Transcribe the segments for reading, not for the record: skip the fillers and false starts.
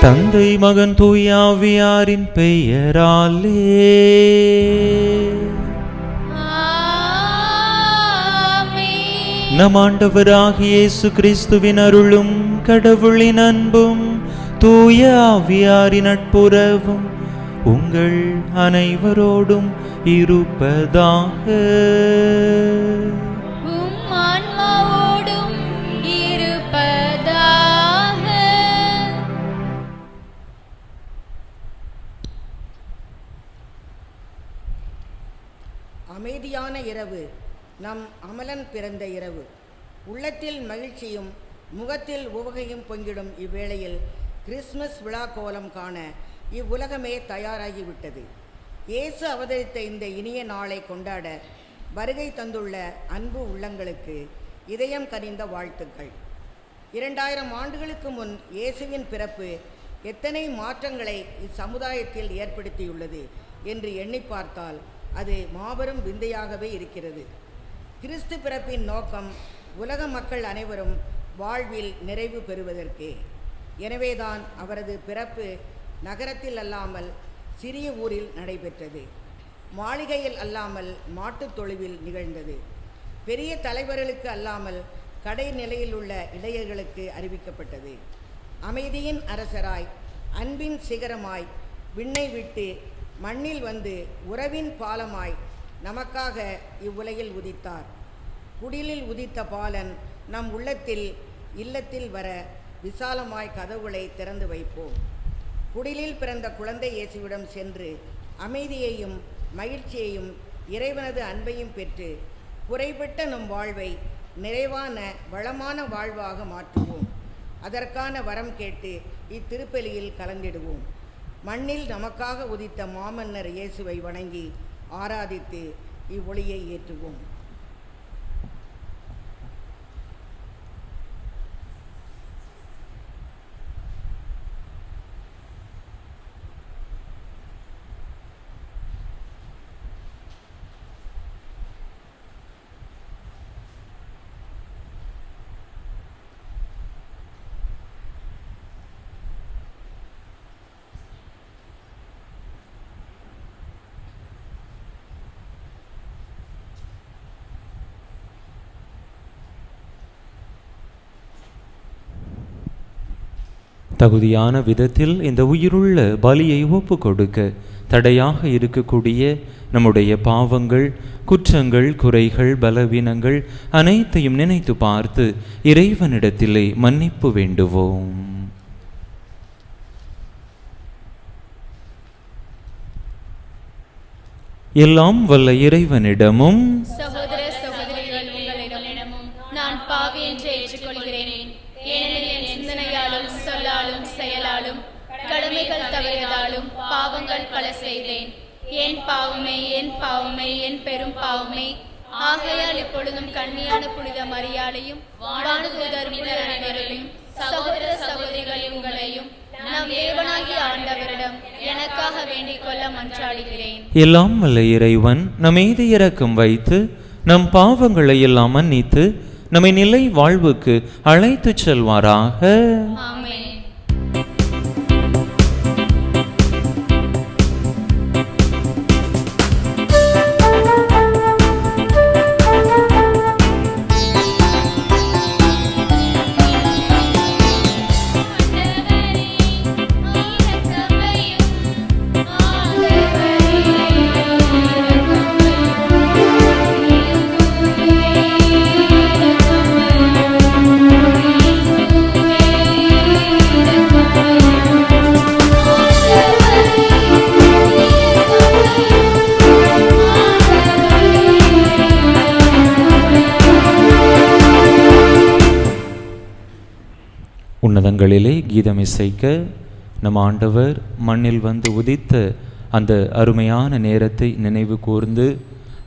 தந்தை மகன் தூயாவியாரின் பெயராலே நம் ஆண்டவராகிய இயேசு கிறிஸ்துவின் அருளும் கடவுளின் அன்பும் தூய ஆவியாரின் நட்புறவும் உங்கள் அனைவரோடும் இருப்பதாக. அமைதியான இரவு, நம் அமலன் பிறந்த இரவு. உள்ளத்தில் மகிழ்ச்சியும் முகத்தில் உவகையும் பொங்கிடும் இவ்வேளையில் கிறிஸ்துமஸ் விழா கோலம் காண இவ்வுலகமே தயாராகிவிட்டது. இயேசு அவதரித்த இந்த இனிய நாளை கொண்டாட வருகை தந்துள்ள அன்பு உள்ளங்களுக்கு இதயம் கனிந்த வாழ்த்துக்கள். 2000 ஆண்டுகளுக்கு முன் இயேசுவின் பிறப்பு எத்தனை மாற்றங்களை இச்சமுதாயத்தில் ஏற்படுத்தியுள்ளது என்று எண்ணி பார்த்தால் அது மாபெரும் விந்தையாகவே இருக்கிறது. கிறிஸ்து பிறப்பின் நோக்கம் உலக மக்கள் அனைவரும் வாழ்வில் நிறைவு பெறுவதற்கே. எனவேதான் அவரது பிறப்பு நகரத்தில் அல்லாமல் சிறிய ஊரில் நடைபெற்றது. மாளிகையில் அல்லாமல் மாட்டுத் தொழுவில் நிகழ்ந்தது. பெரிய தலைவர்களுக்கு அல்லாமல் கடைநிலையில் உள்ள இடையர்களுக்கு அறிவிக்கப்பட்டது. அமைதியின் அரசராய், அன்பின் சிகரமாய், விண்ணை விட்டு மண்ணில் வந்து உறவின் பாலமாய் நமக்காக இவ்வுலகில் உதித்தார். குடிலில் உதித்த பாலன் நம் இல்லத்தில் வர விசாலமாய் கதவுகளை திறந்து வைப்போம். குடிலில் பிறந்த குழந்தை இயேசுவிடம் சென்று அமைதியையும் மகிழ்ச்சியையும் இறைவனது அன்பையும் பெற்று குறைபட்ட நம் வாழ்வை நிறைவான வளமான வாழ்வாக மாற்றுவோம். அதற்கான வரம் கேட்டு இத்திருப்பலியில் கலந்திடுவோம். மண்ணில் நமக்காக உதித்த மாமன்னர் இயேசுவை வணங்கி ஆராதித்து இவ்வொளியை ஏற்றுவோம். தகுதியான விதத்தில் இந்த உயிருள்ள பலியை ஒப்பு கொடுக்க தடையாக இருக்கக்கூடிய நம்முடைய பாவங்கள், குற்றங்கள், குறைகள், பலவீனங்கள் அனைத்தையும் நினைத்து பார்த்து இறைவனிடத்திலே மன்னிப்பு வேண்டுவோம். எல்லாம் வல்ல இறைவனிடமும் சகோதர சகோதரிகள் உங்களிடமும் நான் பாவி என்று ஏற்றுக்கொள்கிறேன். ஏனெனில் என் சிந்தனையாலும் சொல்லாலும் செயலாலும் கடமைகள் தவறியதாலும் பாவங்கள் பல செய்தேன். என் பாவமே என் பாவமே என் பெரும் பாவமே. ஆகையால் இப்பொழுதும் கன்னியான புனித மரியாதையும் வானதூதர் அனைவரையும் சகோதர சகோதரிகள் உங்களையும் நம் தேவனாகிய ஆண்டவரிடம் எனக்காக வேண்டிக் கொள்ள மன்றாடுகிறேன். எல்லாம் வல்ல இறைவன் நம் மீது இரக்கம் வைத்து நம் பாவங்களை எல்லாம் மன்னித்து நம்மை நிலை வாழ்வுக்கு அழைத்துச் செல்வாராக. ஆமென். உன்னதங்களிலே கீதம் இசைக்க நம் ஆண்டவர் மண்ணில் வந்து உதித்த அந்த அருமையான நேரத்தை நினைவு கூர்ந்து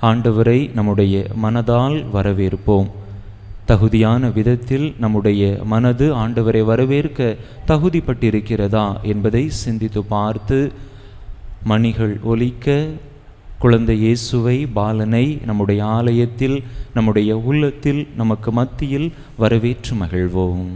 ஆண்டவரை நம்முடைய மனதால் வரவேற்போம். தகுதியான விதத்தில் நம்முடைய மனது ஆண்டவரை வரவேற்க தகுதிப்பட்டிருக்கிறதா என்பதை சிந்தித்து பார்த்து மணிகள் ஒலிக்க குழந்தை இயேசுவை பாலனை நம்முடைய ஆலயத்தில் நம்முடைய உள்ளத்தில் நமக்கு மத்தியில் வரவேற்று மகிழ்வோம்.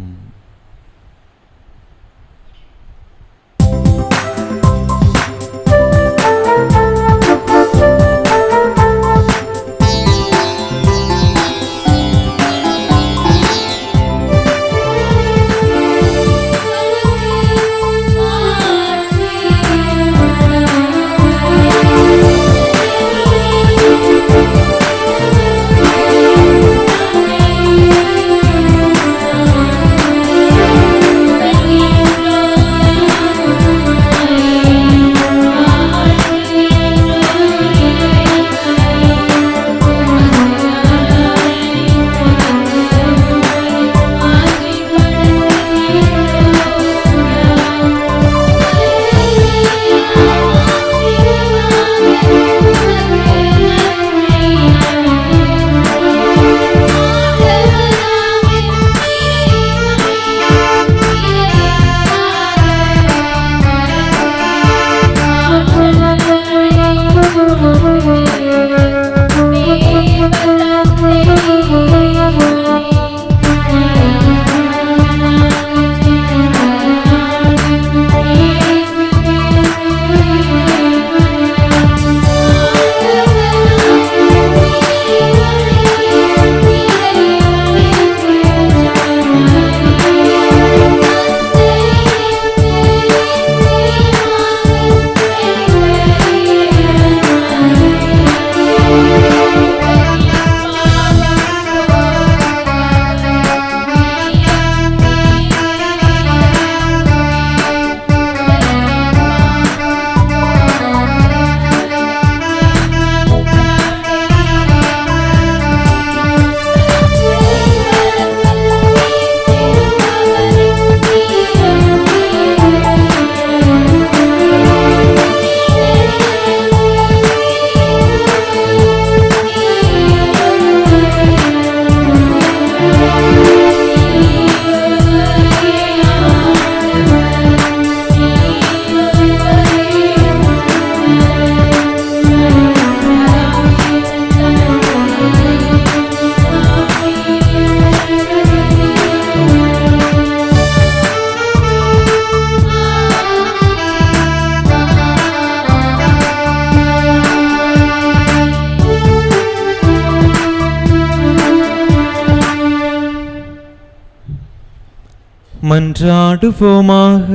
மன்றாடுவோமாக.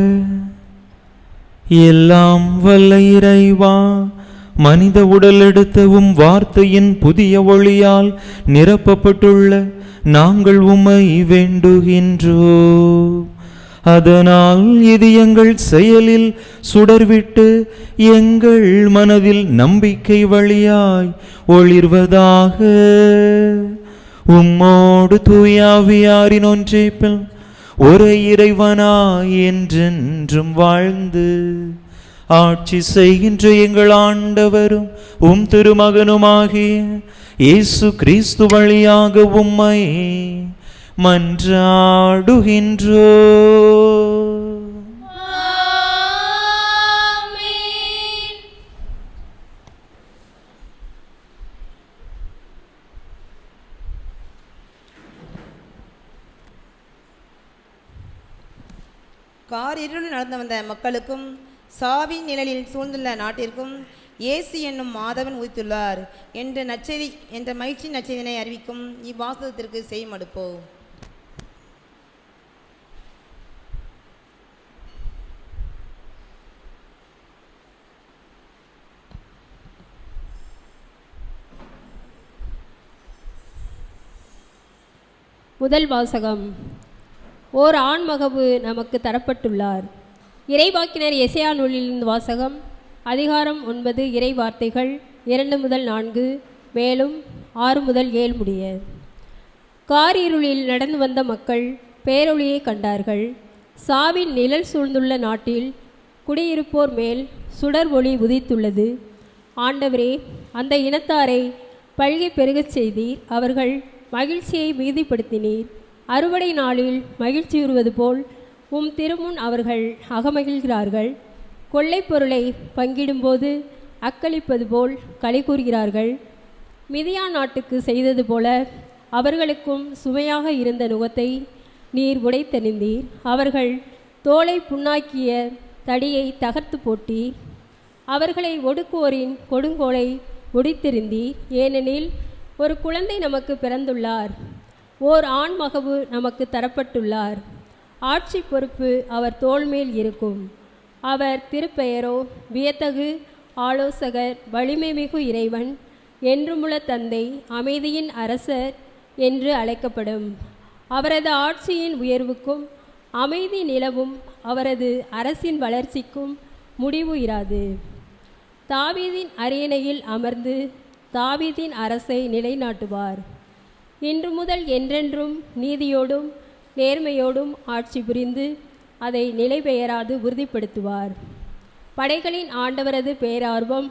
எல்லாம் வல்ல இறைவா, மனித உடல் எடுத்த வார்த்தையின் புதிய ஒளியால் நிரப்பப்பட்டுள்ள நாங்கள் உம்மை வேண்டுகின்றோம். அதனால் இது எங்கள் செயலில் சுடர்விட்டு எங்கள் மனதில் நம்பிக்கை வழியாய் ஒளிர்வதாக. உம்மோடு தூயாவியாரின் ஒன்றிப்பில் ஒரு இறைவனாய் என்றென்றும் வாழ்ந்து ஆட்சி செய்கின்ற எங்கள் ஆண்டவரும் உம் திருமகனுமாகிய இயேசு கிறிஸ்து வழியாக உம்மை மன்றாடுகின்றோ. காரிருள் நடந்து வந்த மக்களுக்கும் சாவின் நிழலில் சூழ்ந்துள்ள நாட்டிற்கும் இயேசு என்னும் மாதவன் உதித்துள்ளார் என்ற மகிழ்ச்சி நற்செய்தியினை அறிவிக்கும் இவ்வாசகத்திற்கு செய்மடுப்போம். முதல் வாசகம். ஓர் ஆண்மகவு நமக்கு தரப்பட்டுள்ளார். இறைவாக்கினர் எசையா நூலிலிருந்து வாசகம். அதிகாரம் 9 இறை வார்த்தைகள் 2 முதல் 4 மேலும் 6 முதல் 7 முடிய. காரிருளில் நடந்து வந்த மக்கள் பேரொளியை கண்டார்கள். சாவின் நிழல் சூழ்ந்துள்ள நாட்டில் குடியிருப்போர் மேல் சுடர் ஒளி உதித்துள்ளது. ஆண்டவரே, அந்த இனத்தாரை பல்கி பெருகச் செய்தீர். அவர்கள் மகிழ்ச்சியை மீதிப்படுத்தினீர். அறுவடை நாளில் மகிழ்ச்சியுறுவது போல் உம் திருமுன் அவர்கள் அகமகிழ்கிறார்கள். கொள்ளை பொருளை பங்கிடும்போது அக்களிப்பது போல் களி கூறுகிறார்கள். மிதியான் நாட்டுக்கு செய்தது போல அவர்களுக்கும் சுமையாக இருந்த நுகத்தை நீர் உடைத்தெறிந்தீர். அவர்கள் தோலை புண்ணாக்கிய தடியை தகர்த்து போட்டீர். அவர்களை ஒடுக்குவோரின் கொடுங்கோலை ஒடித்தெறிந்தீர். ஏனெனில் ஒரு குழந்தை நமக்கு பிறந்துள்ளார், ஓர் ஆண் மகவு நமக்கு தரப்பட்டுள்ளார். ஆட்சி பொறுப்பு அவர் தோள்மேல் இருக்கும். அவர் திருப்பெயரோ வியத்தகு ஆலோசகர், வலிமை மிகு இறைவன், என்றுமுள்ள தந்தை, அமைதியின் அரசர் என்று அழைக்கப்படும். அவரது ஆட்சியின் உயர்வுக்கும் அமைதி நிலவும், அவரது அரசின் வளர்ச்சிக்கும் முடிவு இராது. தாவீதின் அரியணையில் அமர்ந்து தாவீதின் அரசை நிலைநாட்டுவார். இன்று முதல் என்றென்றும் நீதியோடும் நேர்மையோடும் ஆட்சி புரிந்து அதை நிலை பெயராது உறுதிப்படுத்துவார். படைகளின் ஆண்டவரது பேரார்வம்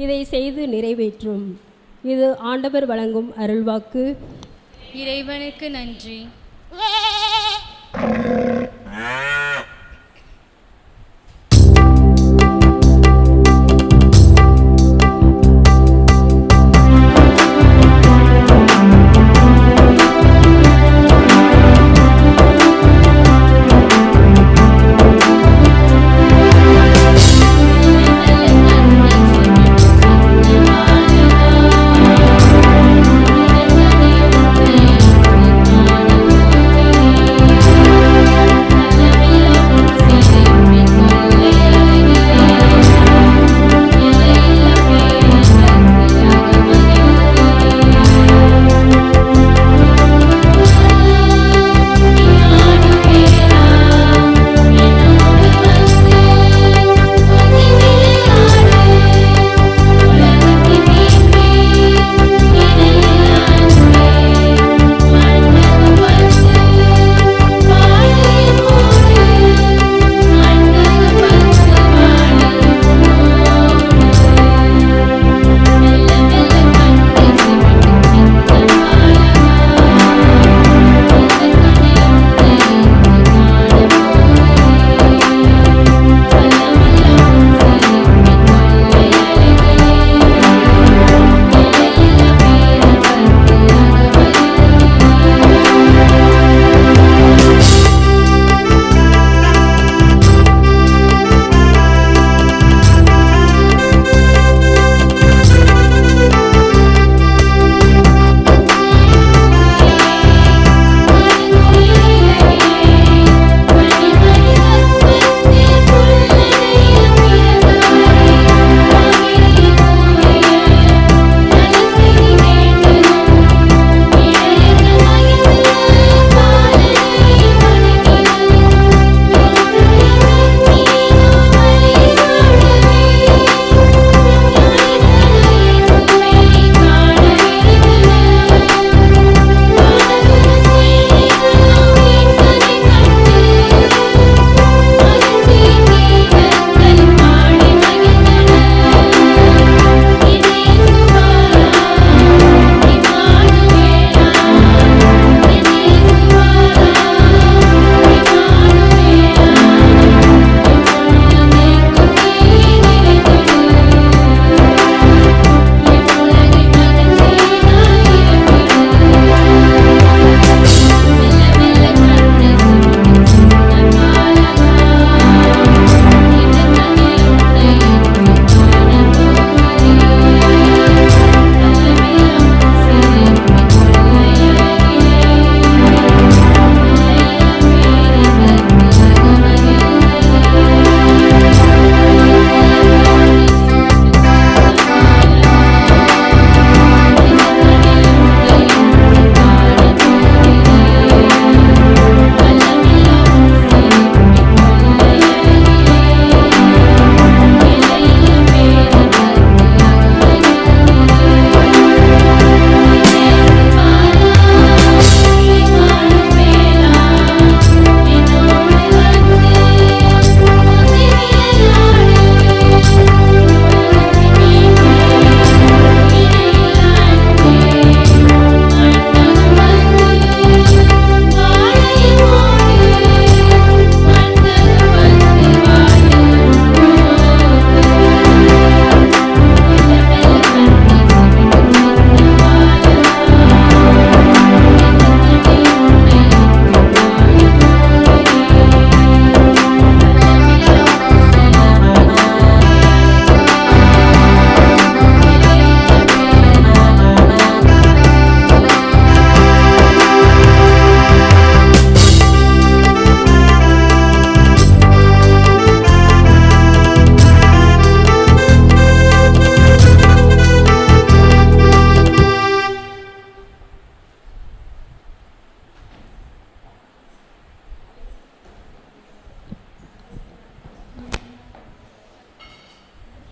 இதை செய்து நிறைவேற்றும். இது ஆண்டவர் வழங்கும் அருள்வாக்கு. இறைவனுக்கு நன்றி. Amen.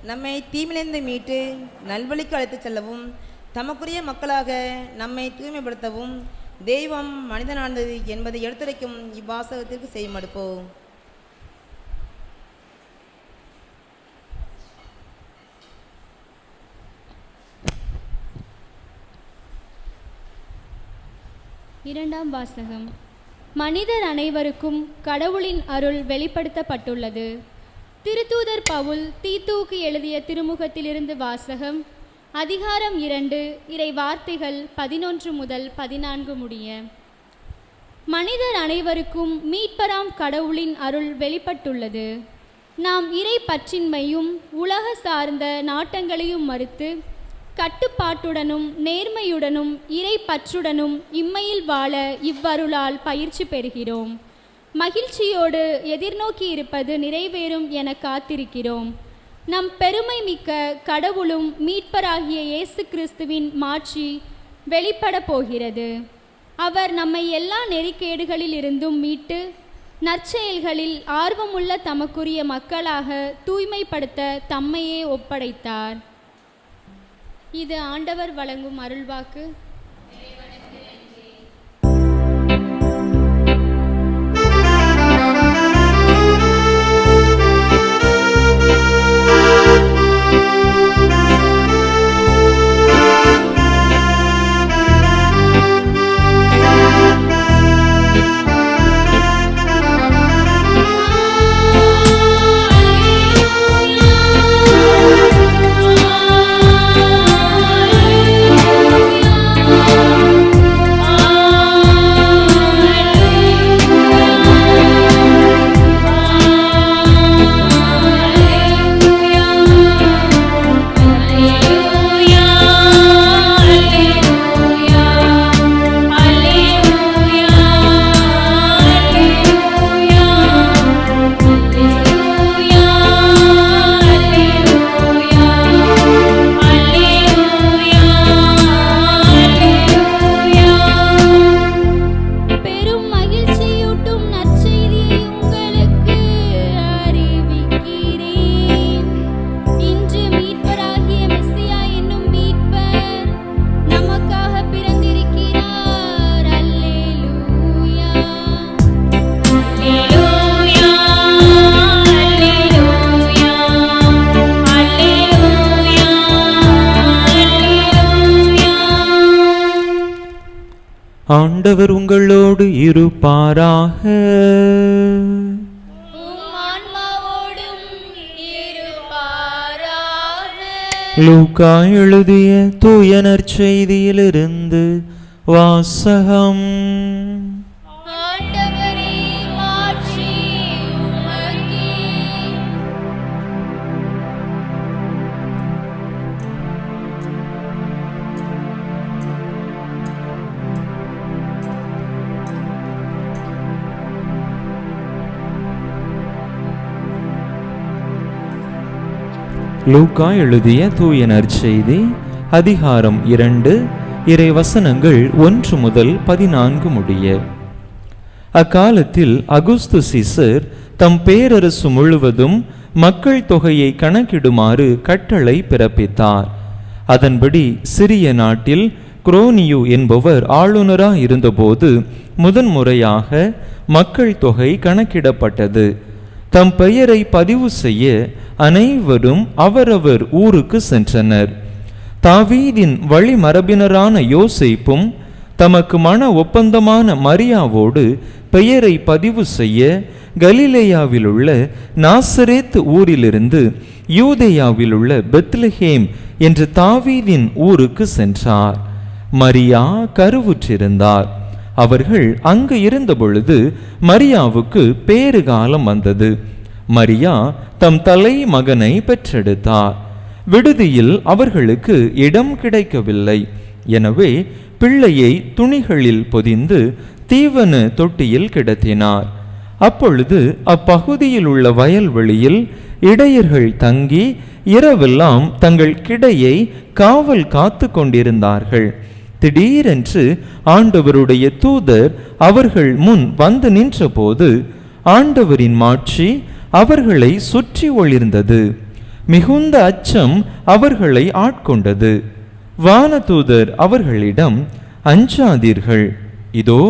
நம்மை தீமிலிருந்து மீட்டு நல்வழிக்கு அழைத்துச் செல்லவும் தமக்குரிய மக்களாக நம்மை தூய்மைப்படுத்தவும் தெய்வம் மனிதனானது என்பதை எடுத்துரைக்கும் இவ்வாசகத்திற்கு செய்மடுப்போம். இரண்டாம் வாசகம். மனிதர் அனைவருக்கும் கடவுளின் அருள் வெளிப்படுத்தப்பட்டுள்ளது. திருத்தூதர் பவுல் தீத்துவுக்கு எழுதிய திருமுகத்திலிருந்து வாசகம். அதிகாரம் 2, இறை வார்த்தைகள் 11 முதல் 14 முடிய. மனிதர் அனைவருக்கும் மீட்பராம் கடவுளின் அருள் வெளிப்பட்டுள்ளது. நாம் இறை பற்றின்மையும் உலக சார்ந்த நாட்டங்களையும் மறுத்து கட்டுப்பாட்டுடனும் நேர்மையுடனும் இறை பற்றுடனும் இம்மையில் வாழ இவ்வருளால் பயிற்சி பெறுகிறோம். மகிழ்ச்சியோடு எதிர்நோக்கி இருப்பது நிறைவேறும் என காத்திருக்கிறோம். நம் பெருமை மிக்க கடவுளும் மீட்பராகிய இயேசு கிறிஸ்துவின் மாட்சி வெளிப்பட போகிறது. அவர் நம்மை எல்லா நெறிக்கேடுகளில் இருந்தும் மீட்டு நற்செயல்களில் ஆர்வமுள்ள தமக்குரிய மக்களாக தூய்மைப்படுத்த தம்மையே ஒப்படைத்தார். இது ஆண்டவர் வழங்கும் அருள்வாக்கு. ஆண்டவர் உங்களோடு இருப்பாராக. லூக்கா எழுதிய தூய நற்செய்தியிலிருந்து வாசகம். லூக்கா எழுதிய தூய நற்செய்தி அதிகாரம் 2 இறை வசனங்கள் 1 முதல் 14 முடிய. அக்காலத்தில் அகுஸ்து சீசர் தம் பேரரசு முழுவதும் மக்கள் தொகையை கணக்கிடுமாறு கட்டளை பிறப்பித்தார். அதன்படி சிறிய நாட்டில் குரோனியு என்பவர் ஆளுநராக இருந்தபோது முதன்முறையாக மக்கள் தொகை கணக்கிடப்பட்டது. தம் பெயரை பதிவு செய்ய அனைவரும் அவரவர் ஊருக்கு சென்றனர். தாவீதின் வழிமரபினரான யோசேப்பும் தமக்கு மன ஒப்பந்தமான மரியாவோடு பெயரை பதிவு செய்ய கலிலேயாவிலுள்ள நாசரேத் ஊரிலிருந்து யூதேயாவிலுள்ள பெத்லஹேம் என்ற தாவீதின் ஊருக்கு சென்றார். மரியா கருவுற்றிருந்தார். அவர்கள் அங்கு இருந்தபொழுது மரியாவுக்கு பேறுகாலம் வந்தது. மரியா தம் தலை மகனை பெற்றெடுத்தார். விடுதியில் அவர்களுக்கு இடம் கிடைக்கவில்லை. எனவே பிள்ளையை துணிகளில் பொதிந்து தீவன தொட்டியில் கிடத்தினார். அப்பொழுது அப்பகுதியில் உள்ள வயல்வெளியில் இடையர்கள் தங்கி இரவெல்லாம் தங்கள் கிடையை காவல் காத்து கொண்டிருந்தார்கள். திடீரென்று ஆண்டவருடைய தூதர் அவர்கள் முன் வந்து நின்றபோது ஆண்டவரின் மாட்சி அவர்களை சுற்றி ஒளிர்ந்தது. மிகுந்த அச்சம் அவர்களை ஆட்கொண்டது. வானதூதர் அவர்களிடம், அஞ்சாதீர்கள், இதோ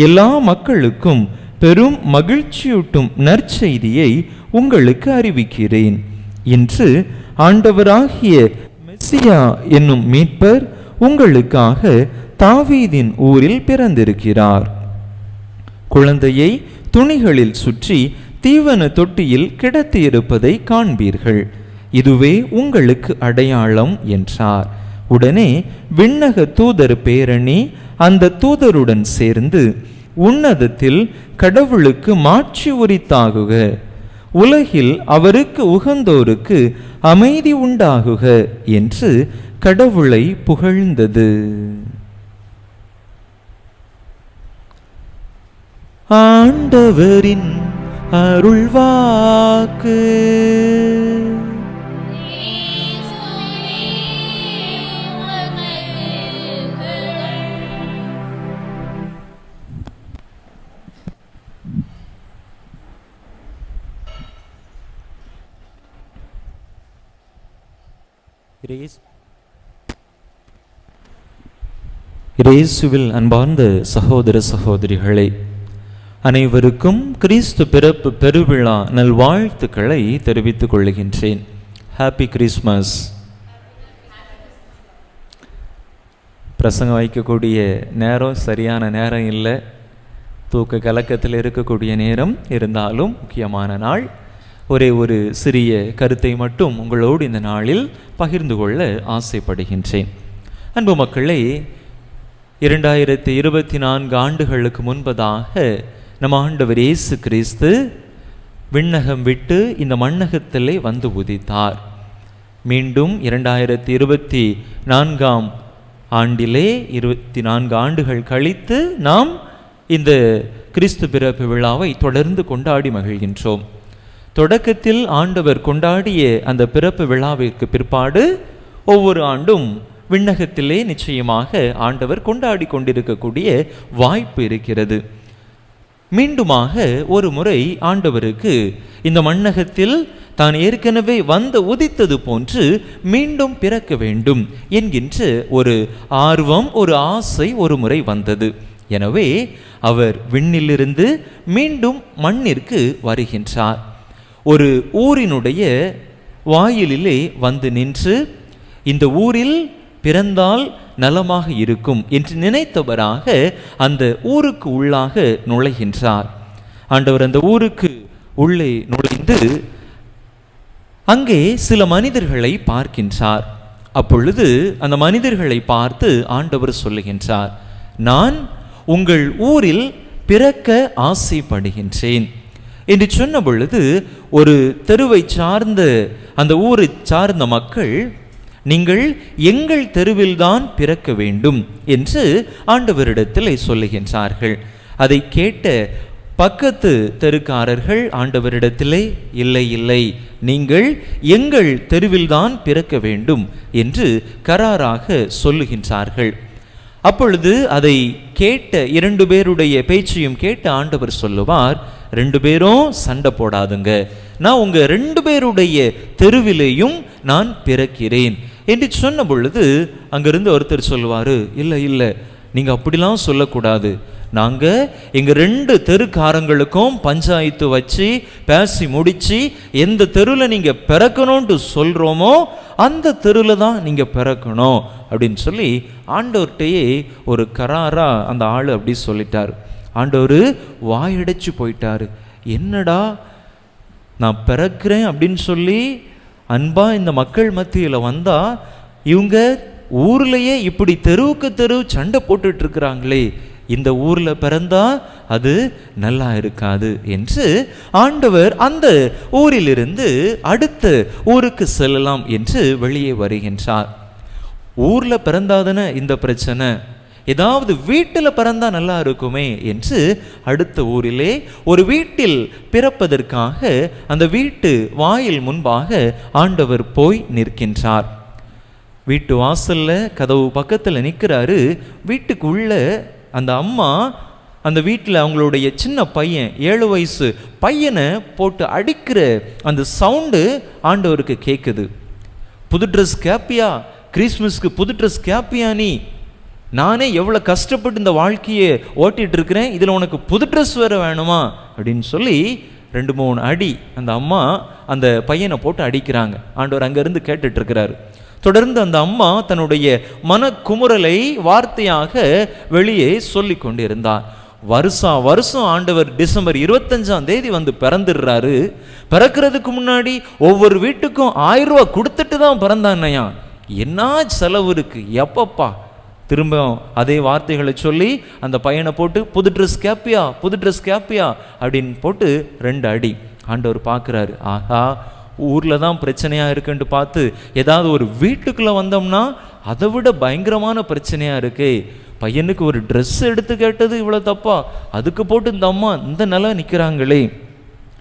எல்லா மக்களுக்கும் பெரும் மகிழ்ச்சியூட்டும் நற்செய்தியை உங்களுக்கு அறிவிக்கிறேன். இன்று ஆண்டவராகிய மெசியா என்னும் மீட்பர் உங்களுக்காக தாவீதின் ஊரில் பிறந்திருக்கிறார். குழந்தையை துணிகளில் சுற்றி தீவன தொட்டியில் கிடத்தியிருப்பதை காண்பீர்கள். இதுவே உங்களுக்கு அடையாளம் என்றார். உடனே விண்ணக தூதர் பேரணி அந்த தூதருடன் சேர்ந்து, உன்னதத்தில் கடவுளுக்கு மாட்சி உரித்தாகுக, உலகில் அவருக்கு உகந்தோருக்கு அமைதி உண்டாகுக என்று கடவுளை புகழ்ந்தது. ஆண்டவரின் அருள்வாக்கு. இயேசுவில் அன்பார்ந்த சகோதர சகோதரிகளே, அனைவருக்கும் கிறிஸ்து பிறப்பு பெருவிழா நல்வாழ்த்துக்களை தெரிவித்துக் கொள்கின்றேன். Happy Christmas. பிரசங்கம் வைக்கக்கூடிய நேரம் சரியான நேரம் இல்லை, தூக்க கலக்கத்தில் இருக்கக்கூடிய நேரம். இருந்தாலும் முக்கியமான நாள். ஒரே ஒரு சிறிய கருத்தை மட்டும் உங்களோடு இந்த நாளில் பகிர்ந்து கொள்ள ஆசைப்படுகின்றேன். அன்பு மக்களே, 2024 ஆண்டுகளுக்கு முன்பதாக நம் ஆண்டவர் இயேசு கிறிஸ்து விண்ணகம் விட்டு இந்த மண்ணகத்திலே வந்து உதித்தார். மீண்டும் 2024 ஆண்டிலே 24 ஆண்டுகள் கழித்து நாம் இந்த கிறிஸ்து பிறப்பு விழாவை தொடர்ந்து கொண்டாடி மகிழ்கின்றோம். தொடக்கத்தில் ஆண்டவர் கொண்டாடிய அந்த பிறப்பு விழாவிற்கு பிற்பாடு ஒவ்வொரு ஆண்டும் விண்ணகத்திலே நிச்சயமாக ஆண்டவர் கொண்டாடி கொண்டிருக்கக்கூடிய வாய்ப்பு இருக்கிறது. மீண்டுமாக ஒரு முறை ஆண்டவருக்கு இந்த மண்ணகத்தில் தான் ஏற்கனவே வந்து உதித்தது போன்று மீண்டும் பிறக்க வேண்டும் என்கின்ற ஒரு ஆர்வம், ஒரு ஆசை ஒரு முறை வந்தது. எனவே அவர் விண்ணிலிருந்து மீண்டும் மண்ணிற்கு வருகின்றார். ஒரு ஊரினுடைய வாயிலிலே வந்து நின்று, இந்த ஊரில் பிறந்தால் நலமாக இருக்கும் என்று நினைத்தவராக அந்த ஊருக்கு உள்ளாக நுழைகின்றார். ஆண்டவர் அந்த ஊருக்கு உள்ளே நுழைந்து அங்கே சில மனிதர்களை பார்க்கின்றார். அப்பொழுது அந்த மனிதர்களை பார்த்து ஆண்டவர் சொல்லுகின்றார், நான் உங்கள் ஊரில் பிறக்க ஆசைப்படுகின்றேன் என்று சொன்ன பொழுது, ஒரு தெருவை சார்ந்த அந்த ஊரை சார்ந்த மக்கள், நீங்கள் எங்கள் தெருவில்தான் பிறக்க வேண்டும் என்று ஆண்டவரிடத்தில் சொல்லுகின்றார்கள். அதை கேட்ட பக்கத்து தெருக்காரர்கள் ஆண்டவரிடத்திலே, இல்லை இல்லை, நீங்கள் எங்கள் தெருவில்தான் பிறக்க வேண்டும் என்று கராராக சொல்லுகின்றார்கள். அப்பொழுது அதை கேட்ட 2 பேருடைய பேச்சையும் கேட்ட ஆண்டவர் சொல்லுவார், 2 பேரும் சண்டை போடாதுங்க, நான் உங்க 2 பேருடைய தெருவிலேயும் நான் பிறக்கிறேன் என்று சொன்ன பொழுது அங்கிருந்து ஒருத்தர் சொல்லுவார், இல்லை இல்லை, நீங்க அப்படிலாம் சொல்லக்கூடாது, நாங்க எங்க 2 தெருக்காரங்களுக்கும் பஞ்சாயத்து வச்சு பேசி முடிச்சு எந்த தெருவில் நீங்க பிறக்கணும்னு சொல்றோமோ அந்த தெருவில் தான் நீங்க பிறக்கணும் அப்படின்னு சொல்லி ஆண்டவர்கிட்டயே ஒரு கராரா அந்த ஆள் அப்படி சொல்லிட்டார். ஆண்டவர் வாயடைச்சு போயிட்டாரு. என்னடா நான் பிறக்கிறேன் அப்படின்னு சொல்லி அன்பா இந்த மக்கள் மத்தியில் வந்தா இவங்க ஊர்லயே இப்படி தெருவுக்கு தெரு சண்டை போட்டுட்டு இருக்கிறாங்களே, இந்த ஊர்ல பிறந்தா அது நல்லா இருக்காது என்று ஆண்டவர் அந்த ஊரிலிருந்து அடுத்த ஊருக்கு செல்லலாம் என்று வெளியே வருகின்றார். ஊர்ல பிறந்தாதான இந்த பிரச்சனை, ஏதாவது வீட்டில் பிறந்தா நல்லா இருக்குமே என்று அடுத்த ஊரிலே ஒரு வீட்டில் பிறப்பதற்காக அந்த வீட்டு வாயில் முன்பாக ஆண்டவர் போய் நிற்கின்றார். வீட்டு வாசல்ல கதவு பக்கத்தில் நிற்கிறாரு. வீட்டுக்கு உள்ள அந்த அம்மா அந்த வீட்டில் அவங்களுடைய சின்ன பையன் 7 வயசு பையனை போட்டு அடிக்கிற அந்த சவுண்டு ஆண்டவருக்கு கேட்குது. புது ட்ரெஸ் கேப்பியா, கிறிஸ்மஸ்க்கு புது ட்ரெஸ் கேப்பியா, நீ நானே எவ்வளோ கஷ்டப்பட்டு இந்த வாழ்க்கையை ஓட்டிகிட்டு இருக்கிறேன், இதில் உனக்கு புது ட்ரெஸ் வேறு வேணுமா அப்படின்னு சொல்லி 2-3 அடி அந்த அம்மா அந்த பையனை போட்டு அடிக்கிறாங்க. ஆண்டவர் அங்கேருந்து கேட்டுட்ருக்கிறாரு. தொடர்ந்து அந்த அம்மா தன்னுடைய மனக்குமுறலை வார்த்தையாக வெளியே சொல்லி கொண்டிருந்தார். வருஷம் ஆண்டவர் டிசம்பர் 25ஆம் தேதி வந்து பிறந்துடுறாரு. பிறக்கிறதுக்கு முன்னாடி ஒவ்வொரு வீட்டுக்கும் 1000 ரூபா கொடுத்துட்டு தான் பிறந்தானையா. என்ன செலவு இருக்கு, எப்பப்பா திரும்ப அதே வார்த்தைகளை சொல்லி அந்த பையனை போட்டு புது ட்ரெஸ் கேப்பியா, புது ட்ரெஸ் கேப்பியா அப்படின்னு போட்டு 2 அடி. ஆண்டவர் பார்க்குறாரு, ஆஹா ஊரில் தான் பிரச்சனையாக இருக்குன்ட்டு பார்த்து ஏதாவது ஒரு வீட்டுக்குள்ளே வந்தோம்னா அதை விட பயங்கரமான பிரச்சனையாக இருக்கே. பையனுக்கு ஒரு ட்ரெஸ் எடுத்து கேட்டது இவ்வளோ தப்பா, அதுக்கு போட்டு இந்த அம்மா இந்த நிலை நிற்கிறாங்களே.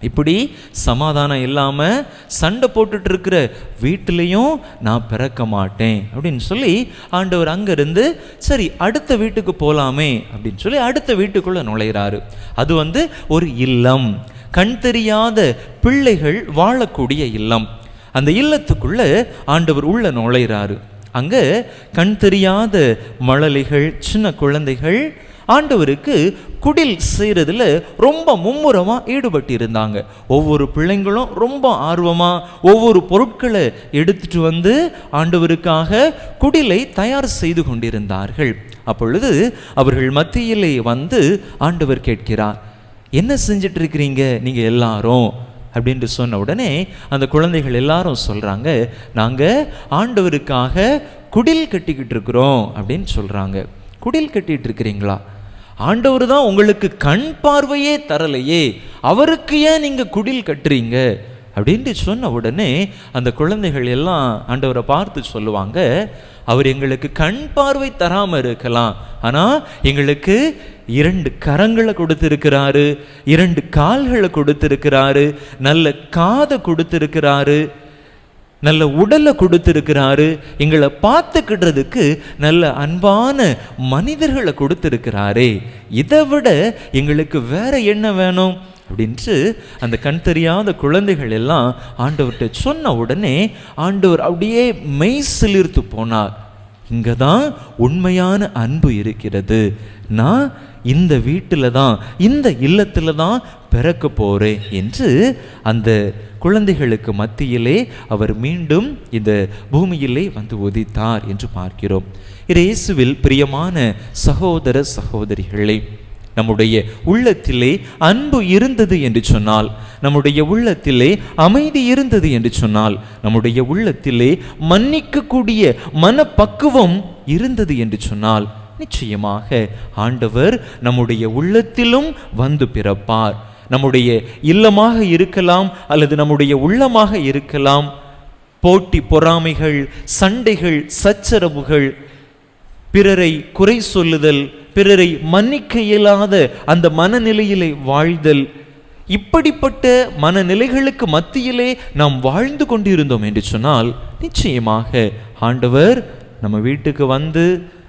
இப்படி சமாதானம் இல்லாமல் சண்டை போட்டுட்டு இருக்கிற வீட்டிலையும் நான் பிறக்க மாட்டேன் அப்படின்னு சொல்லி ஆண்டவர் அங்கேருந்து சரி அடுத்த வீட்டுக்கு போகலாமே அப்படின்னு சொல்லி அடுத்த வீட்டுக்குள்ளே நுழைகிறாரு. அது ஒரு இல்லம், கண் தெரியாத பிள்ளைகள் வாழக்கூடிய இல்லம். அந்த இல்லத்துக்குள்ளே ஆண்டவர் உள்ள நுழைகிறாரு. அங்கே கண் தெரியாத மழலைகள், சின்ன குழந்தைகள் ஆண்டவருக்கு குடில் செய்கிறதுல ரொம்ப மும்முரமாக ஈடுபட்டு இருந்தாங்க. ஒவ்வொரு பிள்ளைங்களும் ரொம்ப ஆர்வமாக ஒவ்வொரு பொருட்களை எடுத்துட்டு வந்து ஆண்டவருக்காக குடிலை தயார் செய்து கொண்டிருந்தார்கள். அப்பொழுது அவர்கள் மத்தியிலே வந்து ஆண்டவர் கேட்கிறார், என்ன செஞ்சிட்டு இருக்கிறீங்க நீங்கள் எல்லாரும் அப்படின்ட்டு சொன்ன உடனே அந்த குழந்தைகள் எல்லாரும் சொல்கிறாங்க, நாங்கள் ஆண்டவருக்காக குடில் கட்டிக்கிட்டு இருக்கிறோம் அப்படின்னு சொல்கிறாங்க. குடில் கட்டிகிட்டு இருக்கிறீங்களா? ஆண்டவர் தான் உங்களுக்கு கண் பார்வையே தரலையே, அவருக்கு ஏன் நீங்கள் குடில் கட்டுறீங்க அப்படின்ட்டு சொன்ன உடனே அந்த குழந்தைகள் எல்லாம் ஆண்டவரை பார்த்து சொல்லுவாங்க, அவர் எங்களுக்கு கண் பார்வை தராமல் இருக்கலாம், ஆனால் எங்களுக்கு 2 கரங்களை கொடுத்திருக்கிறாரு, 2 கால்களை கொடுத்திருக்கிறாரு, நல்ல காதை கொடுத்திருக்கிறாரு, நல்ல உடலை கொடுத்திருக்கிறாரு, எங்களை பார்த்துக்கிடுறதுக்கு நல்ல அன்பான மனிதர்களை கொடுத்திருக்கிறாரே, இதை விட எங்களுக்கு வேற என்ன வேணும் அப்படின்ட்டு அந்த கண் தெரியாத குழந்தைகள் எல்லாம் ஆண்டவர்கிட்ட சொன்ன உடனே ஆண்டவர் அப்படியே மெய் சிலிர்த்து போனார். இங்கே தான் உண்மையான அன்பு இருக்கிறது, நான் இந்த வீட்டில் தான் இந்த இல்லத்தில் தான் பிறக்க போகிறேன் என்று அந்த குழந்தைகளுக்கு மத்தியிலே அவர் மீண்டும் இந்த பூமியிலே வந்து உதித்தார் என்று பார்க்கிறோம். இயேசுவில் பிரியமான சகோதர சகோதரிகளே, நம்முடைய உள்ளத்திலே அன்பு இருந்தது என்று சொன்னால், நம்முடைய உள்ளத்திலே அமைதி இருந்தது என்று சொன்னால், நம்முடைய உள்ளத்திலே மன்னிக்கக்கூடிய மனப்பக்குவம் இருந்தது என்று சொன்னால், நிச்சயமாக ஆண்டவர் நம்முடைய உள்ளத்திலும் வந்து பிறப்பார். நம்முடைய இல்லமாக இருக்கலாம் அல்லது நம்முடைய உள்ளமாக இருக்கலாம். போட்டி பொறாமைகள், சண்டைகள், சச்சரவுகள், பிறரை குறை சொல்லுதல், பிறரை மன்னிக்க இயலாத அந்த மனநிலையிலே வாழ்தல், இப்படிப்பட்ட மனநிலைகளுக்கு மத்தியிலே நாம் வாழ்ந்து கொண்டிருந்தோம் என்று சொன்னால், நிச்சயமாக ஆண்டவர் நம்ம வீட்டுக்கு வந்து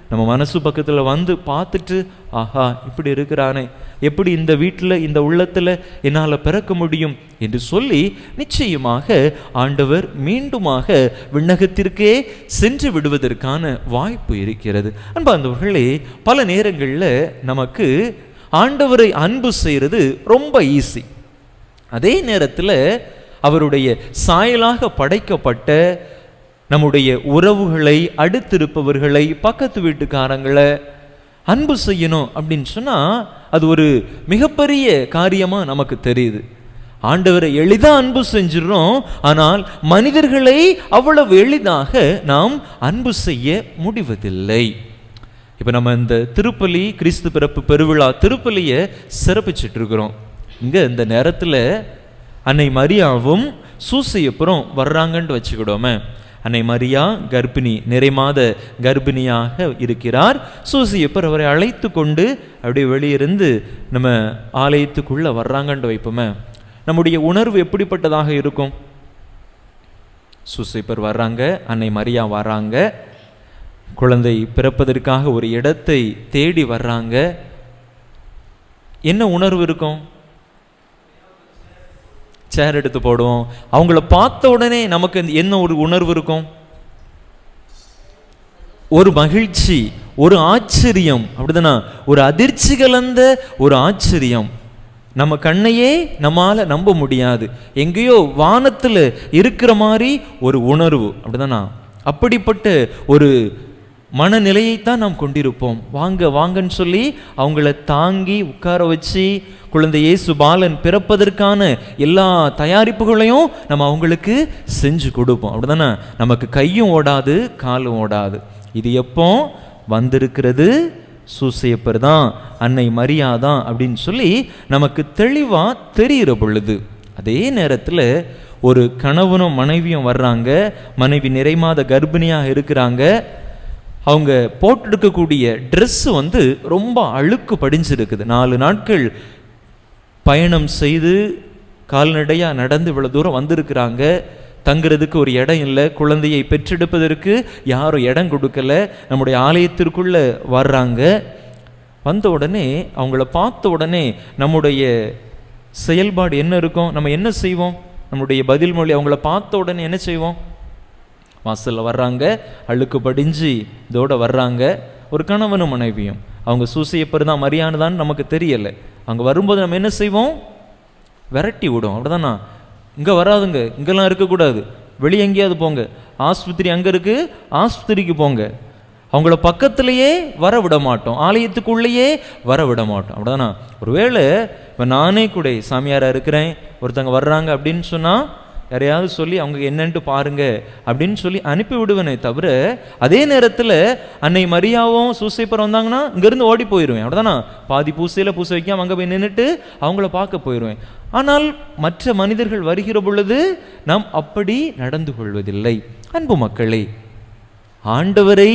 நம்ம மனசு பக்கத்தில் வந்து பார்த்துட்டு, ஆஹா இப்படி இருக்கிறானே, எப்படி இந்த வீட்டில் இந்த உள்ளத்தில் என்னால் பிறக்க முடியும் என்று சொல்லி நிச்சயமாக ஆண்டவர் மீண்டுமாக விண்ணகத்திற்கே சென்று விடுவதற்கான வாய்ப்பு இருக்கிறது. அன்பார்ந்தவர்களே, பல நேரங்களில் நமக்கு ஆண்டவரை அன்பு செய்கிறது ரொம்ப ஈஸி. அதே நேரத்தில் அவருடைய சாயலாக படைக்கப்பட்ட நம்முடைய உறவுகளை, அடுத்திருப்பவர்களை, பக்கத்து வீட்டுக்காரங்களை அன்பு செய்யணும் அப்படின்னு சொன்னால் அது ஒரு மிகப்பெரிய காரியமாக நமக்கு தெரியுது. ஆண்டவரை எளிதாக அன்பு செஞ்சிடறோம், ஆனால் மனிதர்களை அவ்வளவு எளிதாக நாம் அன்பு செய்ய முடிவதில்லை. இப்போ நம்ம இந்த திருப்பலி, கிறிஸ்து பிறப்பு பெருவிழா திருப்பலியை சிறப்பிச்சிட்டு இருக்கிறோம். இங்கே இந்த நேரத்தில் அன்னை மரியாவும் சூசையப்புறம் வர்றாங்கன்ட்டு வச்சுக்கிடோமே. அன்னை மரியா கர்ப்பிணி, நிறைமாத கர்ப்பிணியாக இருக்கிறார். சூசையப்பர் அவரை அழைத்து கொண்டு அப்படியே வெளியிருந்து நம்ம ஆலயத்துக்குள்ளே வர்றாங்கன்ட்டு வைப்போமே. நம்முடைய உணர்வு எப்படிப்பட்டதாக இருக்கும்? சூசையப்பர் வர்றாங்க, அன்னை மரியா வர்றாங்க, குழந்தை பிறப்பதற்காக ஒரு இடத்தை தேடி வர்றாங்க. என்ன உணர்வு இருக்கும்? சேர் எடுத்து போடுவோம். அவங்கள பார்த்த உடனே நமக்கு என்ன ஒரு உணர்வு இருக்கும்? ஒரு மகிழ்ச்சி, ஒரு ஆச்சரியம், அப்படிதானா? ஒரு அதிர்ச்சி கலந்த ஒரு ஆச்சரியம். நம்ம கண்ணையே நம்மால நம்ப முடியாது. எங்கேயோ வானத்தில் இருக்கிற மாதிரி ஒரு உணர்வு, அப்படிதானா? அப்படிப்பட்ட ஒரு மனநிலையைத்தான் நாம் கொண்டிருப்போம். வாங்க வாங்கன்னு சொல்லி அவங்கள தாங்கி உட்கார வச்சு குழந்தை இயேசு பாலன் பிறப்பதற்கான எல்லா தயாரிப்புகளையும் நம்ம அவங்களுக்கு செஞ்சு கொடுப்போம், அப்படிதானே? நமக்கு கையும் ஓடாது, காலும் ஓடாது. இது எப்போ வந்திருக்கிறது? சூசையப்பர் தான், அன்னை மரியா தான் அப்படின்னு சொல்லி நமக்கு தெளிவாக தெரிகிற பொழுது, அதே நேரத்தில் ஒரு கணவனும் மனைவியும் வர்றாங்க. மனைவி நிறைமாத கர்ப்பிணியாக இருக்கிறாங்க. அவங்க போட்டிருக்கக்கூடிய ட்ரெஸ்ஸு வந்து ரொம்ப அழுக்கு படிஞ்சிருக்குது. 4 நாட்கள் பயணம் செய்து கால்நடையாக நடந்து இவ்வளோ தூரம் வந்திருக்கிறாங்க. தங்குறதுக்கு ஒரு இடம் இல்லை. குழந்தையை பெற்றெடுப்பதற்கு யாரும் இடம் கொடுக்கல. நம்முடைய ஆலயத்திற்குள்ளே வர்றாங்க. வந்த உடனே அவங்கள பார்த்த உடனே நம்முடைய செயல்பாடு என்ன இருக்கும்? நம்ம என்ன செய்வோம்? நம்முடைய பதில் மொழி, அவங்கள பார்த்த உடனே என்ன செய்வோம்? வாசலில் வர்றாங்க, அழுக்கு படிஞ்சு இதோட வர்றாங்க. ஒரு கணவனும் மனைவியும். அவங்க சூசையப்பர் தான் மரியாதை தான் நமக்கு தெரியலை. அங்கே வரும்போது நம்ம என்ன செய்வோம்? விரட்டி விடும், அப்படிதானா? இங்கே வராதுங்க, இங்கெல்லாம் இருக்கக்கூடாது, வெளியே எங்கேயாவது போங்க. ஆஸ்பத்திரி அங்கே இருக்குது, ஆஸ்பத்திரிக்கு போங்க. அவங்கள பக்கத்துலேயே வர விட மாட்டோம், ஆலயத்துக்குள்ளேயே வர விட மாட்டோம், அப்படிதானா? ஒருவேளை இப்போ நானே கூட சாமியாராக இருக்கிறேன், ஒருத்தங்க வர்றாங்க அப்படின்னு சொன்னால் யாரையாவது சொல்லி அவங்க என்னன்ட்டு பாருங்க அப்படின்னு சொல்லி அனுப்பி விடுவேனே தவிர, அதே நேரத்தில் அன்னை மரியாவும் சூசைப்பர் வந்தாங்கன்னா இங்கேருந்து ஓடி போயிடுவேன், அப்படிதானா? பாதி பூசையில் பூசை வைக்காம அங்கே போய் நின்றுட்டு அவங்கள பார்க்க போயிடுவேன். ஆனால் மற்ற மனிதர்கள் வருகிற பொழுது நாம் அப்படி நடந்து கொள்வதில்லை. அன்பு மக்களே, ஆண்டவரை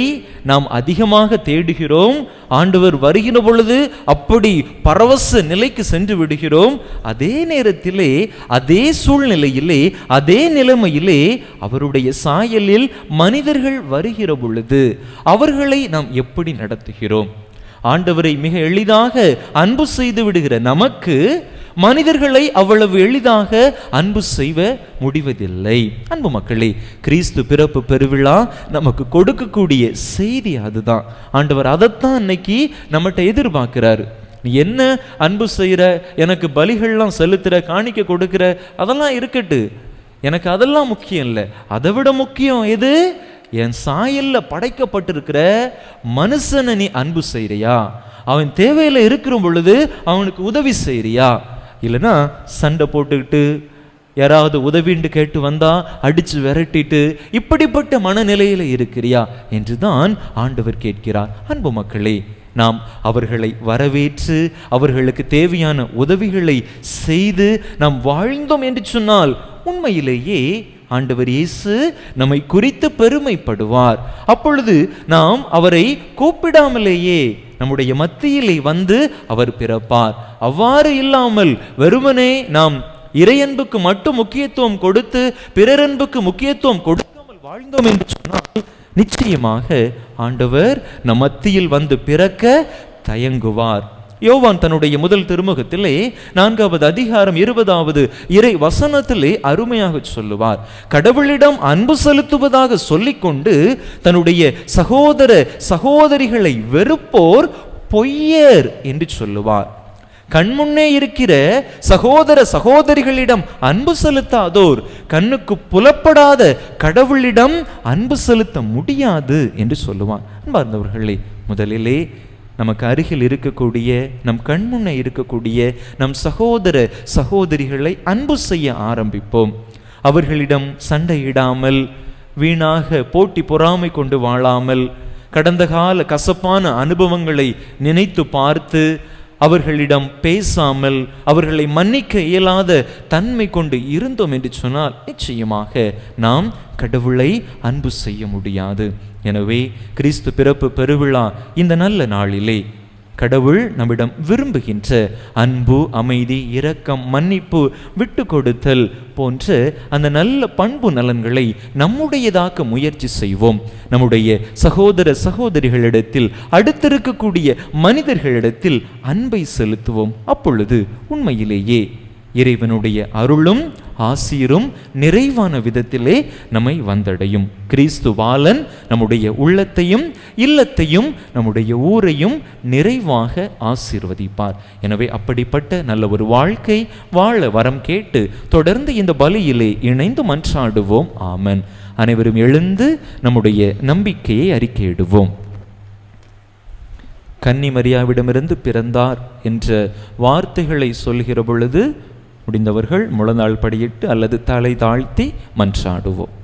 நாம் அதிகமாக தேடுகிறோம். ஆண்டவர் வருகிற பொழுது அப்படி பரவச நிலைக்கு சென்று விடுகிறோம். அதே நேரத்திலே, அதே சூழ்நிலையிலே, அதே நிலைமையிலே அவருடைய சாயலில் மனிதர்கள் வருகிற பொழுது அவர்களை நாம் எப்படி நடத்துகிறோம்? ஆண்டவரை மிக எளிதாக அன்பு செய்து விடுகிற நமக்கு மனிதர்களை அவ்வளவு எளிதாக அன்பு செய்வ முடிவதில்லை. அன்பு மக்களே, கிறிஸ்து பிறப்பு பெருவிழா நமக்கு கொடுக்கக்கூடிய செய்தி அதுதான். ஆண்டவர் அதைத்தான் இன்னைக்கு நம்மகிட்ட எதிர்பார்க்கிறாரு. நீ என்ன அன்பு செய்கிற, எனக்கு பலிகள்லாம் செலுத்துற, காணிக்க கொடுக்கிற, அதெல்லாம் இருக்கட்டு, எனக்கு அதெல்லாம் முக்கியம் இல்லை. அதை விட முக்கியம் எது? என் சாயல்ல படைக்கப்பட்டிருக்கிற மனுஷனை நீ அன்பு செய்கிறியா? அவன் தேவையில் இருக்கிற பொழுது அவனுக்கு உதவி செய்கிறியா? இல்லைன்னா சண்டை போட்டுக்கிட்டு யாராவது உதவின்னு கேட்டு வந்தா அடிச்சு விரட்டிட்டு இப்படிப்பட்ட மனநிலையில் இருக்கிறியா என்று தான் ஆண்டவர் கேட்கிறார். அன்பு மக்களே, நாம் அவர்களை வரவேற்று அவர்களுக்கு தேவையான உதவிகளை செய்து நாம் வாழ்ந்தோம் என்று சொன்னால் உண்மையிலேயே ஆண்டவர் இயேசு நம்மை குறித்து பெருமைப்படுவார். அப்பொழுது நாம் அவரை கூப்பிடாமலேயே நம்முடைய மத்தியிலே வந்து அவர் பிறப்பார். அவ்வாறு இல்லாமல் வெறுமனே நாம் இறையன்புக்கு மட்டும் முக்கியத்துவம் கொடுத்து பிறரன்புக்கு முக்கியத்துவம் கொடுக்காமல் வாழ்ந்தோம் என்று சொன்னால் நிச்சயமாக ஆண்டவர் நம் மத்தியில் வந்து பிறக்க தயங்குவார். யோவான் தன்னுடைய முதல் திருமுகத்திலே 4வது அதிகாரம் 20வது இறை வசனத்திலே அருமையாக சொல்லுவார். கடவுளிடம் அன்பு செலுத்துவதாக சொல்லிக்கொண்டு தன்னுடைய சகோதர சகோதரிகளை வெறுப்போர் பொய்யர் என்று சொல்லுவார். கண்முன்னே இருக்கிற சகோதர சகோதரிகளிடம் அன்பு செலுத்தாதோர் கண்ணுக்கு புலப்படாத கடவுளிடம் அன்பு செலுத்த முடியாது என்று சொல்லுவார். அன்பார்ந்தவர்களே, முதலிலே நமக்கு அருகில் இருக்கக்கூடிய, நம் கண்முன்னே இருக்கக்கூடிய நம் சகோதர சகோதரிகளை அன்பு செய்ய ஆரம்பிப்போம். அவர்களிடம் சண்டையிடாமல், வீணாக போட்டி பொறாமை கொண்டு வாழாமல், கடந்த கால கசப்பான அனுபவங்களை நினைத்து பார்த்து அவர்களிடம் பேசாமல், அவர்களை மன்னிக்க இயலாத தன்மை கொண்டு இருந்தோம் என்று சொன்னால் நிச்சயமாக நாம் கடவுளை அன்பு செய்ய முடியாது. எனவே கிறிஸ்து பிறப்பு பெருவிழா இந்த நல்ல நாளிலே கடவுள் நம்மிடம் விரும்புகின்ற அன்பு, அமைதி, இரக்கம், மன்னிப்பு, விட்டு கொடுத்தல் போன்ற அந்த நல்ல பண்பு நலன்களை நம்முடையதாக்க முயற்சி செய்வோம். நம்முடைய சகோதர சகோதரிகளிடத்தில், அடுத்திருக்கக்கூடிய மனிதர்களிடத்தில் அன்பை செலுத்துவோம். அப்பொழுது உண்மையிலேயே இறைவனுடைய அருளும் ஆசீரும் நிறைவான விதத்திலே நம்மை வந்தடையும். கிறிஸ்து பாலன் நம்முடைய உள்ளத்தையும் இல்லத்தையும் நம்முடைய ஊரையும் நிறைவாக ஆசீர்வதிப்பார். எனவே அப்படிப்பட்ட நல்ல ஒரு வாழ்க்கை வாழ வரம் கேட்டு தொடர்ந்து இந்த பலியிலே இணைந்து மன்றாடுவோம். ஆமென். அனைவரும் எழுந்து நம்முடைய நம்பிக்கையை அறிக்கையிடுவோம். கன்னி மரியாவிடமிருந்து பிறந்தார் என்ற வார்த்தைகளை சொல்கிற பொழுது முடிந்தவர்கள் முழந்தாள் படியிட்டு அல்லது தலை தாழ்த்தி மன்றாடுவோம்.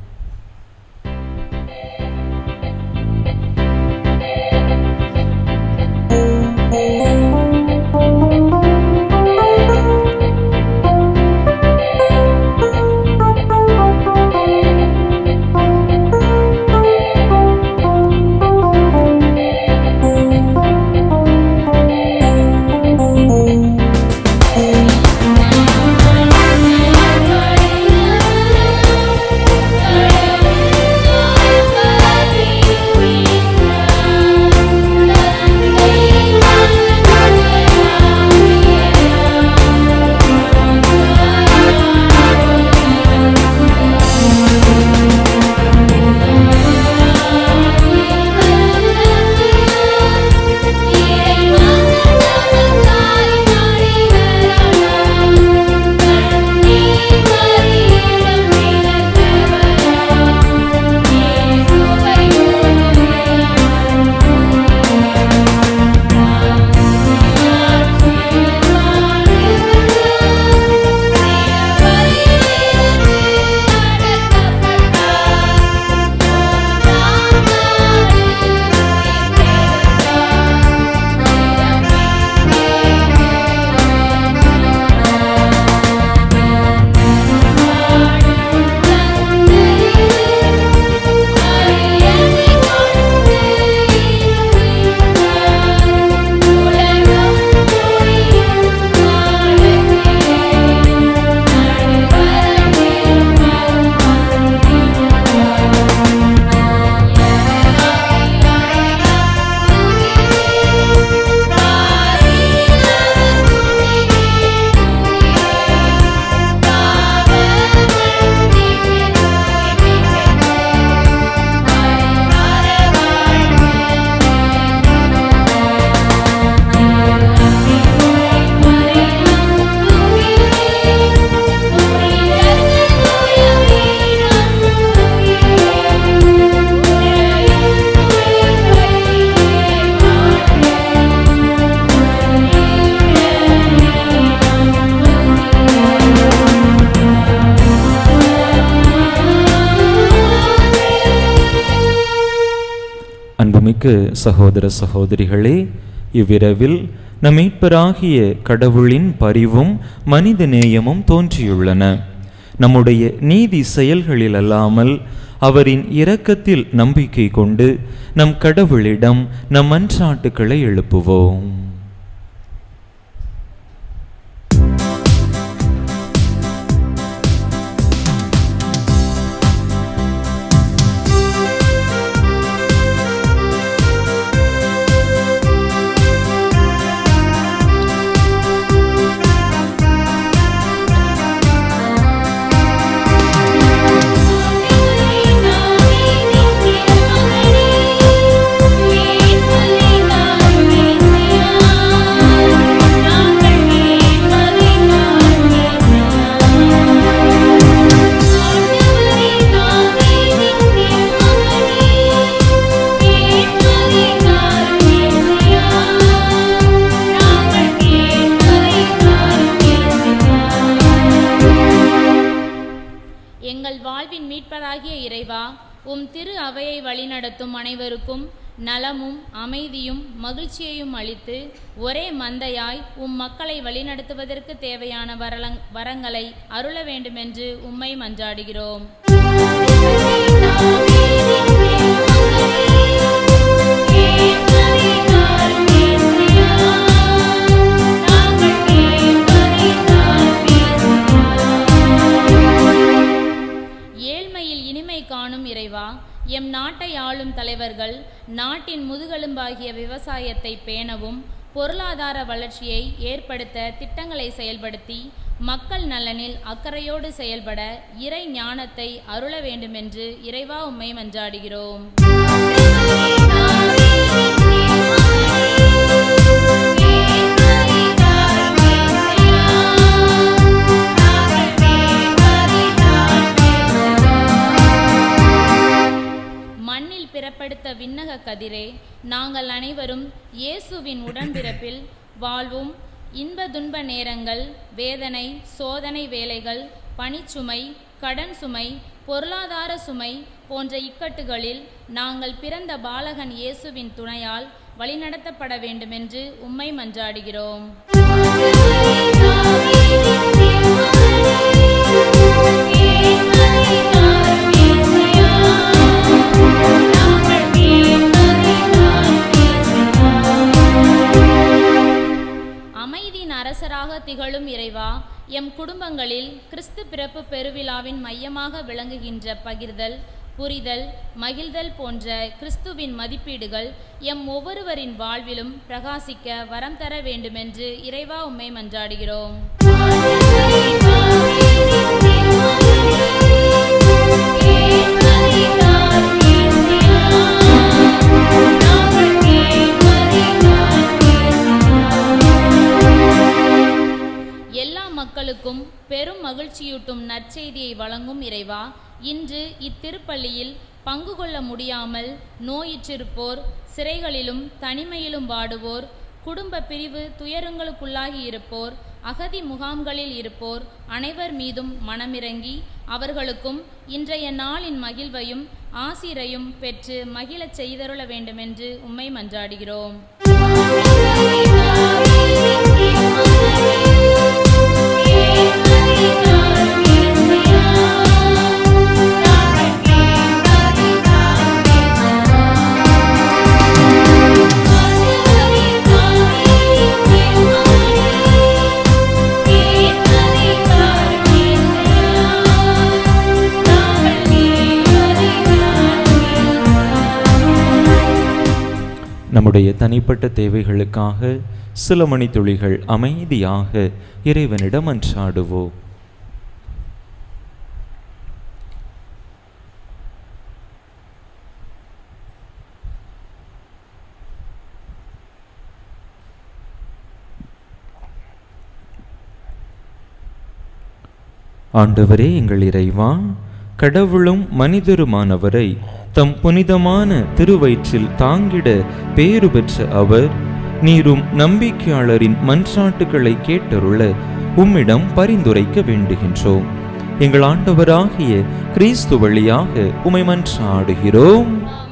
சகோதர சகோதரிகளே, இவ்விரவில் நம் மீட்பராகிய கடவுளின் பரிவும் மனித நேயமும் தோன்றியுள்ளன. நம்முடைய நீதி செயல்களில் அல்லாமல் அவரின் இரக்கத்தில் நம்பிக்கை கொண்டு நம் கடவுளிடம் நம் மன்றாட்டுக்களை எழுப்புவோம். திரு அவையை வழிநடத்தும் அனைவருக்கும் நலமும் அமைதியும் மகிழ்ச்சியையும் அளித்து ஒரே மந்தையாய் மக்களை வழிநடத்துவதற்கு தேவையான வரங்களை அருள வேண்டுமென்று உம்மை மன்றாடுகிறோம். காணும் இறைவா, எம் நாட்டை ஆளும் தலைவர்கள் நாட்டின் முதுகெலும்பாகிய விவசாயத்தை பேணவும் பொருளாதார வளர்ச்சியை ஏற்படுத்த திட்டங்களை செயல்படுத்தி மக்கள் நலனில் அக்கறையோடு செயல்பட இறை ஞானத்தை அருள வேண்டுமென்று இறைவா உம்மை மன்றாடுகிறோம். மண்ணில் பிறப்படுத்த விண்ணக கதிரே, நாங்கள் அனைவரும் இயேசுவின் உடன்பிறப்பில் வாழ்வும் இன்ப துன்ப நேரங்கள், வேதனை சோதனை வேலைகள், பணிச்சுமை, கடன் சுமை, பொருளாதார சுமை போன்ற இக்கட்டுகளில் நாங்கள் பிறந்த பாலகன் இயேசுவின் துணையால் வழிநடத்தப்பட வேண்டுமென்று உம்மை மன்றாடுகிறோம். அமைதியின் அரசராக திகழும் இறைவா, எம் குடும்பங்களில் கிறிஸ்து பிறப்பு பெருவிழாவின் மையமாக விளங்குகின்ற பகிர்தல், புரிதல், மகிழ்தல் போன்ற கிறிஸ்துவின் மதிப்பீடுகள் எம் ஒவ்வொருவரின் வாழ்விலும் பிரகாசிக்க வரம் தர வேண்டுமென்று இறைவா உம்மை மன்றாடுகிறோம். எல்லா மக்களுக்கும் பெரும் மகிழ்ச்சியூட்டும் நற்செய்தியை வழங்கும் இறைவா, இன்று இத்திருப்பள்ளியில் பங்கு கொள்ள முடியாமல் நோயிற்றிருப்போர், சிறைகளிலும் தனிமையிலும் வாடுவோர், குடும்ப பிரிவு துயரங்களுக்குள்ளாகி இருப்போர், அகதி முகாம்களில் இருப்போர் அனைவர் மீதும் மனமிறங்கி அவர்களுக்கும் இன்றைய நாளின் மகிழ்வையும் ஆசிரையும் பெற்று மகிழச் செய்தருள வேண்டுமென்று உம்மை மன்றாடுகிறோம். நம்முடைய தனிப்பட்ட தேவைகளுக்காக சில மணித்துளிகள் அமைதியாக இறைவனிடம் மன்றாடுவோம். ஆண்டவரே எங்கள் இறைவா, கடவுளும் மனிதருமானவரை தம் புனிதமான திருவயிற்றில் தாங்கிட பேறு பெற்ற அவர், நீரும் நம்பிக்கையாளரின் மன்றாட்டுக்களை கேட்டருள உம்மிடம் பரிந்துரைக்க வேண்டுகின்றோம். எங்கள் ஆண்டவராகிய கிறிஸ்து வழியாக உம்மை மன்றாடுகிறோம். நான்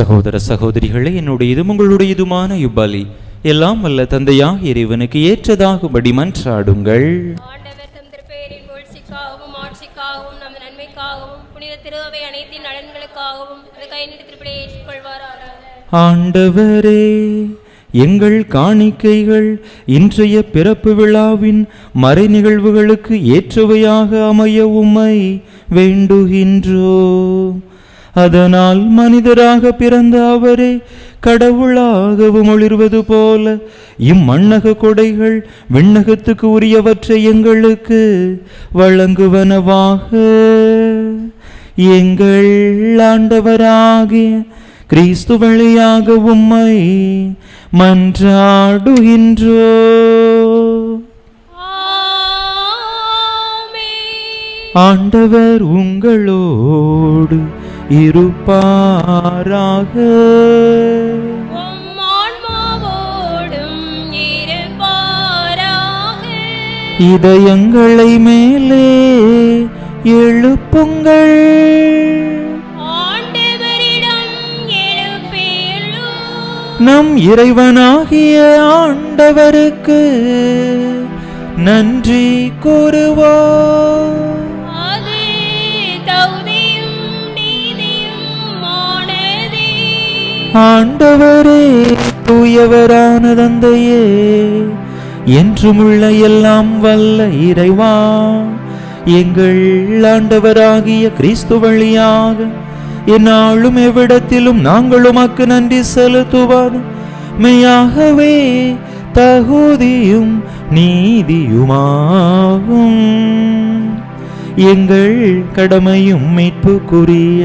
சகோதர சகோதரிகளே, என்னுடையதும் உங்களுடையதுமான இப்பலி எல்லாம் வல்ல தந்தையாக இறைவனுக்கு ஏற்றதாகும்படி மன்றாடுங்கள். ஆண்டவர் தம் திருப்பெயரின் புகழ்ச்சிக்காகவும் ஆட்சிக்காகவும் நமது நன்மைக்காகவும் புனித திருவை அனைத்தின் நலன்களுக்காகவும் அது கைநீட்டு திருப்பலியை ஏற்றுக்கொள்வாராக. ஆண்டவரே, எங்கள் காணிக்கைகள் இன்றைய பிறப்பு விழாவின் மறை நிகழ்வுகளுக்கு ஏற்றவையாக அமைய உம்மை வேண்டுகின்றோம். அதனால் மனிதராக பிறந்த அவரே கடவுளாகவும் ஒளிர்வது போல இம்மண்ணக கொடைகள் விண்ணகத்துக்கு உரியவற்றை எங்களுக்கு வழங்குவனவாக. எங்கள் ஆண்டவராகிய கிறிஸ்து வழியாக உம்மை மன்றாடுகின்றோ. ஆண்டவர் உங்களோடு இருப்பாராக. இதயங்களை மேலே எழுப்புங்கள். நம் இறைவனாகிய ஆண்டவருக்கு நன்றி கூறுவோம். ஆண்டவரே, தூயவரான தந்தையே, என்றுமுள்ள எல்லாம் வல்ல இறைவா, எங்கள் ஆண்டவராகிய கிறிஸ்து வழியாக என்னாலும் எவ்விடத்திலும் நாங்கள் உமக்கு நன்றி செலுத்துவது மெய்யாகவே தகுதியும் நீதியுமாகும். எங்கள் கடமையும் மீட்புக்குரிய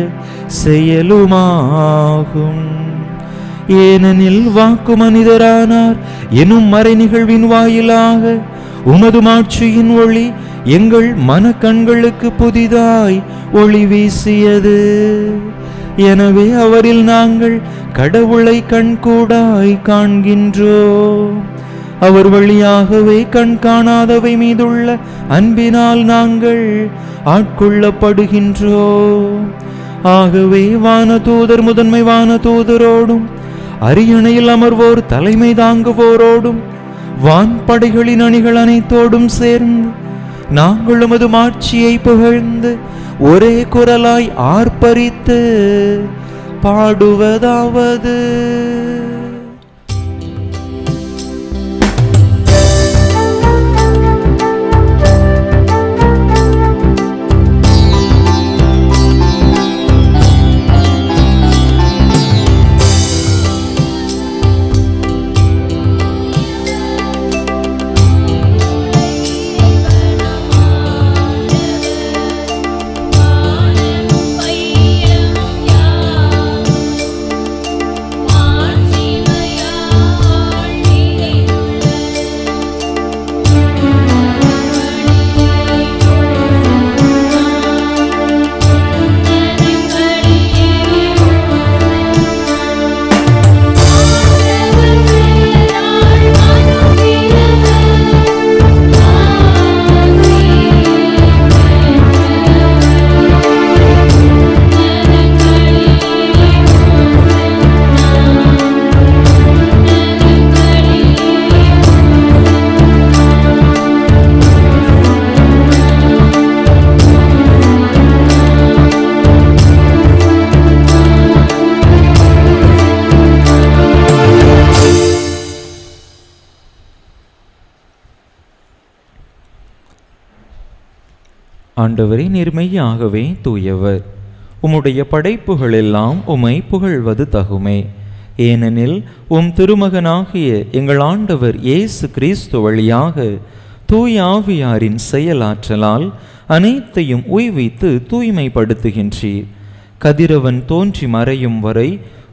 செயலுமாகும். ஏனெனில் வாக்கு மனிதரானார் எனும் மறை நிகழ்வின் வாயிலாக உமது மாட்சியின் ஒளி எங்கள் மனக்கண்களுக்கு புதிதாய் ஒளி வீசியது. எனவே அவரில் நாங்கள் கடவுளை கண்கூடாய் காண்கின்றோம். அவர் வழியாகவே கண் காணாதவை மீதுள்ள அன்பினால் நாங்கள் ஆட்கொள்ளப்படுகின்றோம். ஆகவே வானதூதர் முதன்மை வானதூதரோடும் அரியணையில் அமர்வோர் தலைமை தாங்குவோரோடும் வான்படைகளின் அணிகள் அனைத்தோடும் சேர்ந்து நாங்கள் உமது மாட்சியை புகழ்ந்து ஒரே குரலாய் ஆர்ப்பரித்து பாடுவதாவது: ஆண்டவரே, நேர்மையாகவே தூயவர். உம்முடைய படைப்புகள் எல்லாம் உம்மை புகழ்வது தகுமே. ஏனெனில் உம் திருமகனாகிய எங்கள் ஆண்டவர் இயேசு கிறிஸ்து வழியாக தூய ஆவியாரின் செயலாற்றலால் அனைத்தையும் உய்வித்து தூய்மைப்படுத்துகின்றீர். கதிரவன் தோன்றி மறையும் வரை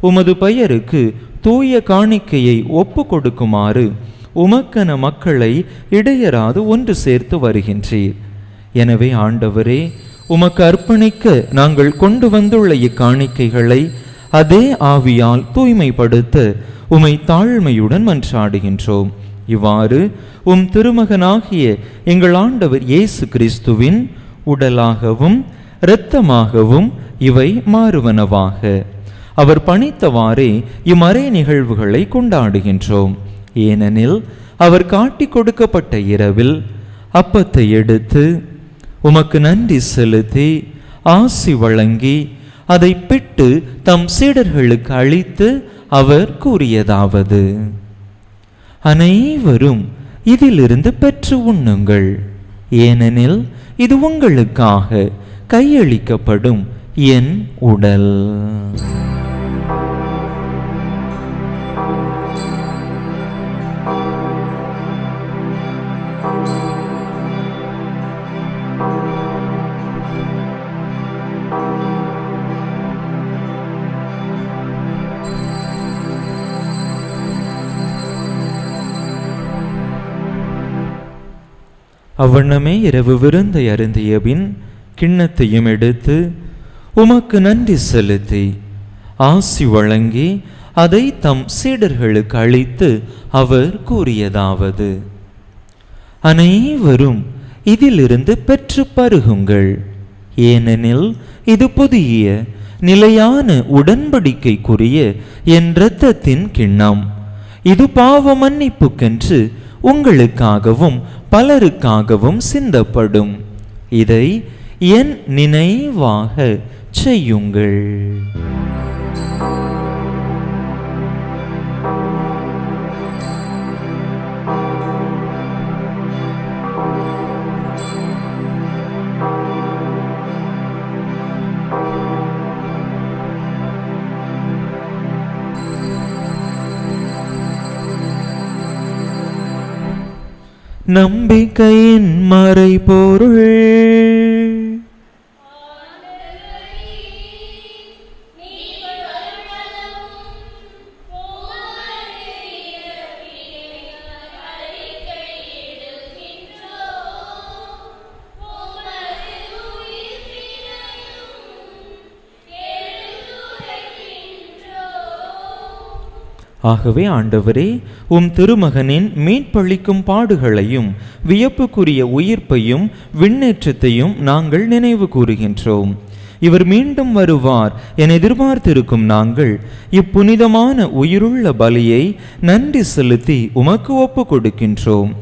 உமது பெயருக்கு தூய காணிக்கையை ஒப்பு கொடுக்குமாறு உமக்கென மக்களை இடையராது ஒன்று சேர்த்து வருகின்றீர். எனவே ஆண்டவரே, உமக்கு அர்ப்பணிக்க நாங்கள் கொண்டு வந்துள்ள இக்காணிக்கைகளை அதே ஆவியால் தூய்மைப்படுத்த உமை தாழ்மையுடன் மன்றாடுகின்றோம். இவ்வாறு உம் திருமகனாகிய எங்கள் ஆண்டவர் இயேசு கிறிஸ்துவின் உடலாகவும் இரத்தமாகவும் இவை மாறுவனவாக. அவர் பணித்தவாறே இம்மறை நிகழ்வுகளை கொண்டாடுகின்றோம். ஏனெனில் அவர் காட்டி கொடுக்கப்பட்ட இரவில் அப்பத்தை எடுத்து உமக்கு நன்றி செலுத்தி ஆசி வழங்கி அதை பிட்டு தம் சீடர்களுக்கு அளித்து அவர் கூறியதாவது: அனைவரும் இதிலிருந்து பெற்று உண்ணுங்கள், ஏனெனில் இது உங்களுக்காக கையளிக்கப்படும் என் உடல். அவ்வண்ணமே இரவு விருந்தை அருந்திய பின் கிண்ணத்தையும் எடுத்து உமக்கு நன்றி செலுத்தி ஆசி வழங்கி அதை தம் சீடர்களுக்கு அளித்து அவர் கூறியதாவது: அனைவரும் இதிலிருந்து பெற்று பருகுங்கள், ஏனெனில் இது புதிய நிலையான உடன்படிக்கைக்குரிய என் இரத்தத்தின் கிண்ணம். இது பாவ மன்னிப்புக்கென்று உங்களுக்காகவும் பலருக்காகவும் சிந்தப்படும். இதை என் நினைவாக செய்யுங்கள். நம்பிக்கையின் மறைபொருள். ஆகவே ஆண்டவரே, உம் திருமகனின் மீட்பளிக்கும் பாடுகளையும் வியப்புக்குரிய உயிர்ப்பையும் விண்ணேற்றத்தையும் நாங்கள் நினைவு கூறுகின்றோம். இவர் மீண்டும் வருவார் என எதிர்பார்த்திருக்கும் நாங்கள் இப்புனிதமான உயிருள்ள பலியை நன்றி செலுத்தி உமக்கு ஒப்பு கொடுக்கின்றோம்.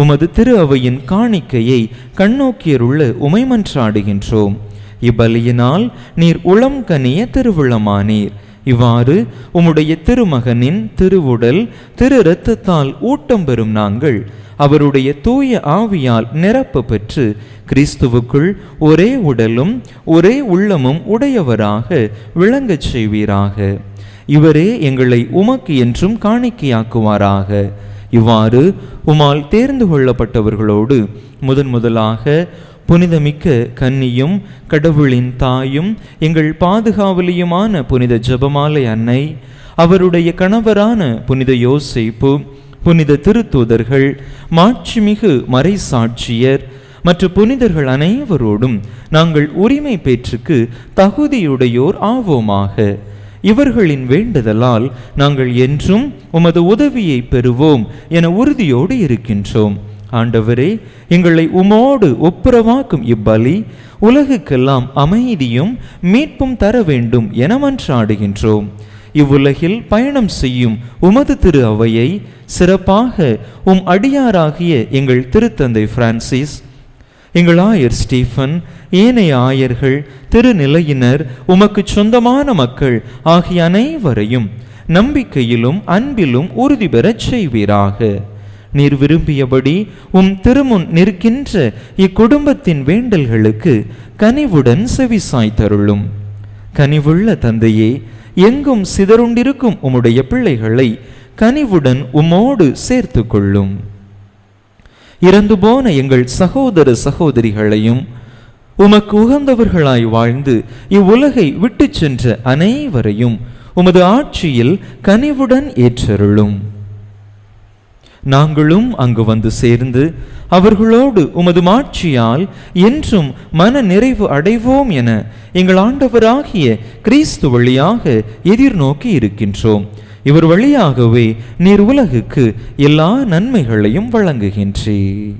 உமது திரு அவையின் காணிக்கையை கண்ணோக்கியருள்ள உமை மன்றாடுகின்றோம். இப்பலியினால் நீர் உளம் கனிய திருவுளமானீர். இவ்வாறு உம்முடைய திருமகனின் திருவுடல் திரு இரத்தத்தால் ஊட்டம் பெறும் நாங்கள் அவருடைய தூய ஆவியால் நிரப்ப பெற்று கிறிஸ்துவுக்குள் ஒரே உடலும் ஒரே உள்ளமும் உடையவராக விளங்கச் செய்வீராக. இவரே எங்களை உமக்கு என்றும் காணிக்கையாக்குவாராக. இவ்வாறு உமால் தேர்ந்து கொள்ளப்பட்டவர்களோடு முதலாக புனிதமிக்க கன்னியும் கடவுளின் தாயும் எங்கள் பாதுகாவலியுமான புனித ஜெபமாலை அன்னை, அவருடைய கணவரான புனித யோசேப்பு, புனித திருத்தூதர்கள், மாட்சிமிகு மறைசாட்சியர் மற்ற புனிதர்கள் அனைவரோடும் நாங்கள் உரிமை பேற்றுக்கு தகுதியுடையோர் ஆவோமாக. இவர்களின் வேண்டுதலால் நாங்கள் என்றும் உமது உதவியை பெறுவோம் என உறுதியோடு இருக்கின்றோம். ஆண்டவரே, எங்களை உமோடு ஒப்புரவாக்கும் இப்பலி உலகுக்கெல்லாம் அமைதியும் மீட்பும் தர வேண்டும் என மன்றாடுகின்றோம். இவ்வுலகில் பயணம் செய்யும் உமது திரு அவையை சிறப்பாக உம் அடியாராகிய எங்கள் திருத்தந்தை பிரான்சிஸ், எங்கள் ஆயர் ஸ்டீஃபன், ஏனைய ஆயர்கள், திருநிலையினர், உமக்கு சொந்தமான மக்கள் ஆகிய அனைவரையும் நம்பிக்கையிலும் அன்பிலும் உறுதி பெறச் செய்வீராக. நீர் விரும்பியபடி உம் திருமுன் நிற்கின்ற இக்குடும்பத்தின் வேண்டல்களுக்கு கனிவுடன் செவிசாய்த்தருளும். கனிவுள்ள தந்தையே, எங்கும் சிதறுண்டிருக்கும் உம்முடைய பிள்ளைகளை கனிவுடன் உம்மோடு சேர்த்து கொள்ளும். இறந்து போன எங்கள் சகோதர சகோதரிகளையும் உமக்கு உகந்தவர்களாய் வாழ்ந்து இவ்வுலகை விட்டு சென்ற அனைவரையும் உமது ஆட்சியில் கனிவுடன் ஏற்றருளும். நாங்களும் அங்கு வந்து சேர்ந்து அவர்களோடு உமது மாட்சியால் என்றும் மன நிறைவு அடைவோம் என எங்கள் ஆண்டவராகிய கிறிஸ்து வழியாக எதிர்நோக்கி இருக்கின்றோம். இவர் வழியாகவே நீர் உலகுக்கு எல்லா நன்மைகளையும் வழங்குகின்றீர்.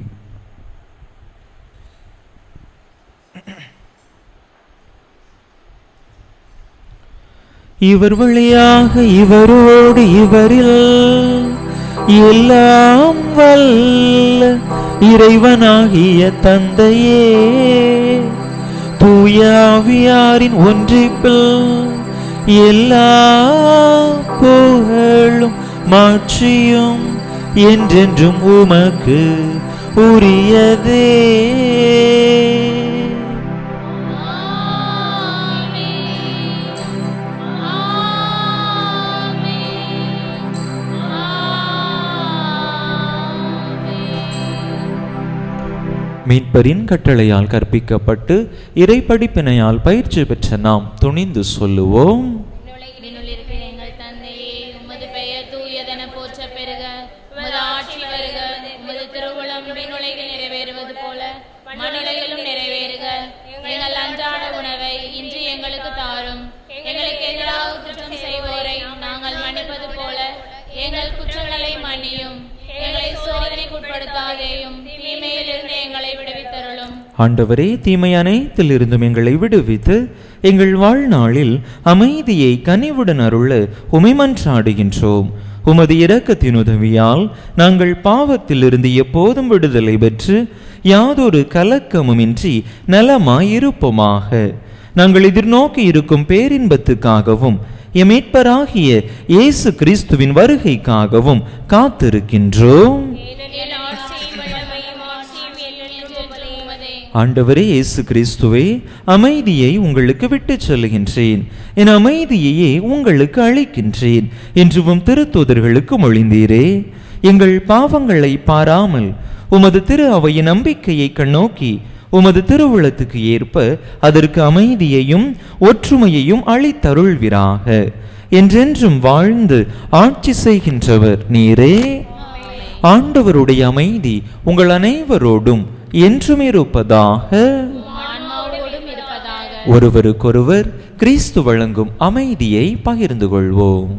இவர் வழியாக இவரோடு இவரில் எல்லாம் வல்ல இறைவனாகிய தந்தையே, தூய ஆவியாரின் ஒன்றிப்பில் எல்லா புகழும் மாட்சியும் என்றென்றும் உமக்கு உரியதே. மீட்பரின் கட்டளையால் கற்பிக்கப்பட்டு இறைப்படிப்பினையால் பயிற்சி பெற்ற நாம் துணிந்து சொல்லுவோம். எங்கள் தந்தையே, உமது பெயர் தூயதென போற்ற பெருக, உமது ஆட்சி வருக, உமது திருவுளம் விண்ணுலகில் நிறைவேறுவது போல மண்ணுலகிலும் நிறைவேறுக. எங்கள் அன்றாட உணவை இன்று எங்களுக்கு தாரும். எங்களுக்கு எதிராக குற்றம் செய்வோரை நாங்கள் மன்னிப்பது போல எங்கள் குற்றங்களை மன்னியும். எங்களை சோதனைக்கு உட்படுத்தாதேயும், தீமையிலிருந்து எங்களை விடுவித்தருளும். ஆண்டவரே, தீமை அனைத்தில் இருந்தும் எங்களை விடுவித்து எங்கள் வாழ்நாளில் அமைதியை கனிவுடன் அருள உமை மன்றாடுகின்றோம். உமது இரக்கத்தின் உதவியால் நாங்கள் பாவத்திலிருந்து எப்போதும் விடுதலை பெற்று யாதொரு கலக்கமுமின்றி நலமாயிருப்போமாக. நாங்கள் எதிர்நோக்கி இருக்கும் பேரின்பத்துக்காகவும் எமீட்பராகிய இயேசு கிறிஸ்துவின் வருகைக்காகவும் காத்திருக்கின்றோம். ஆண்டவரே இயேசு கிறிஸ்துவே, அமைதியை உங்களுக்கு விட்டுச் செல்கின்றேன், என் அமைதியையே உங்களுக்கு அளிக்கின்றேன் என்றும் திருத்தூதர்களுக்கு மொழிந்தீரே. எங்கள் பாவங்களை பாராமல் உமது திரு அவையின் நம்பிக்கையை கண்ணோக்கி உமது திருவுளத்துக்கு ஏற்ப அதற்கு அமைதியையும் ஒற்றுமையையும் அளித்தருள்வீராக. என்றென்றும் வாழ்ந்து ஆட்சி செய்கின்றவர் நீரே. ஆண்டவருடைய அமைதி உங்கள் அனைவரோடும் என்றும் இருப்பதாக. ஒருவருக்கொருவர் கிறிஸ்து வழங்கும் அமைதியை பகிர்ந்து கொள்வோம்.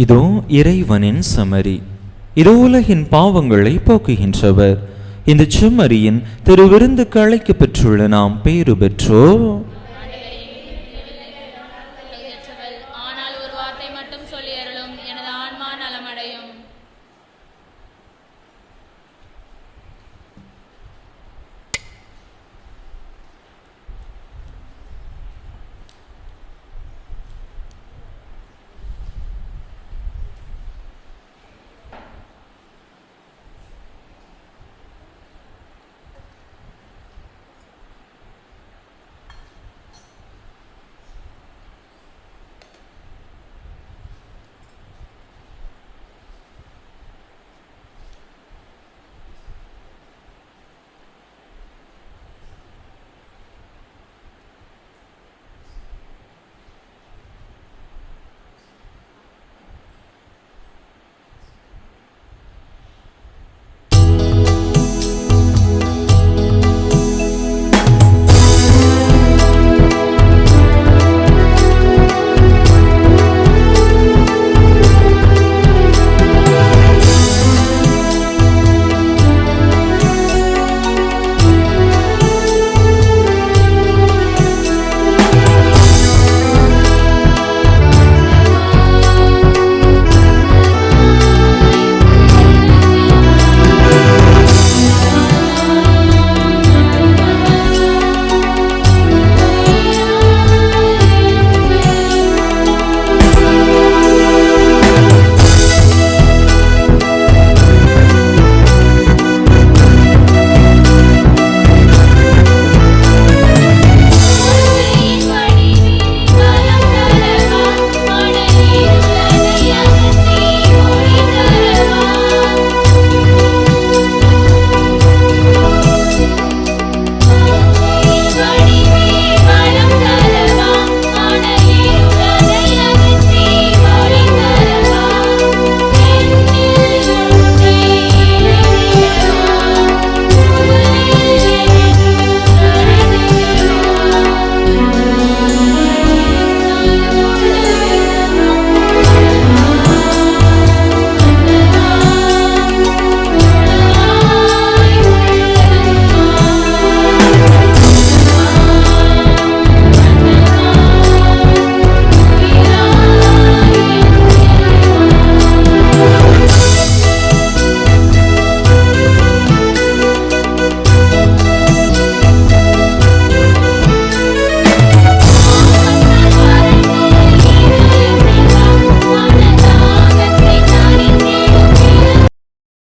இதோ இறைவனின் செம்மறி, இதோ உலகின் பாவங்களை போக்குகின்றவர். இந்த செம்மறியின் திருவிருந்துக்கு அழைக்க பெற்றுள்ள நாம் பேறு பெற்றோ. ஆனால் ஒரு வார்த்தை மட்டும் சொல்லி அருளும்,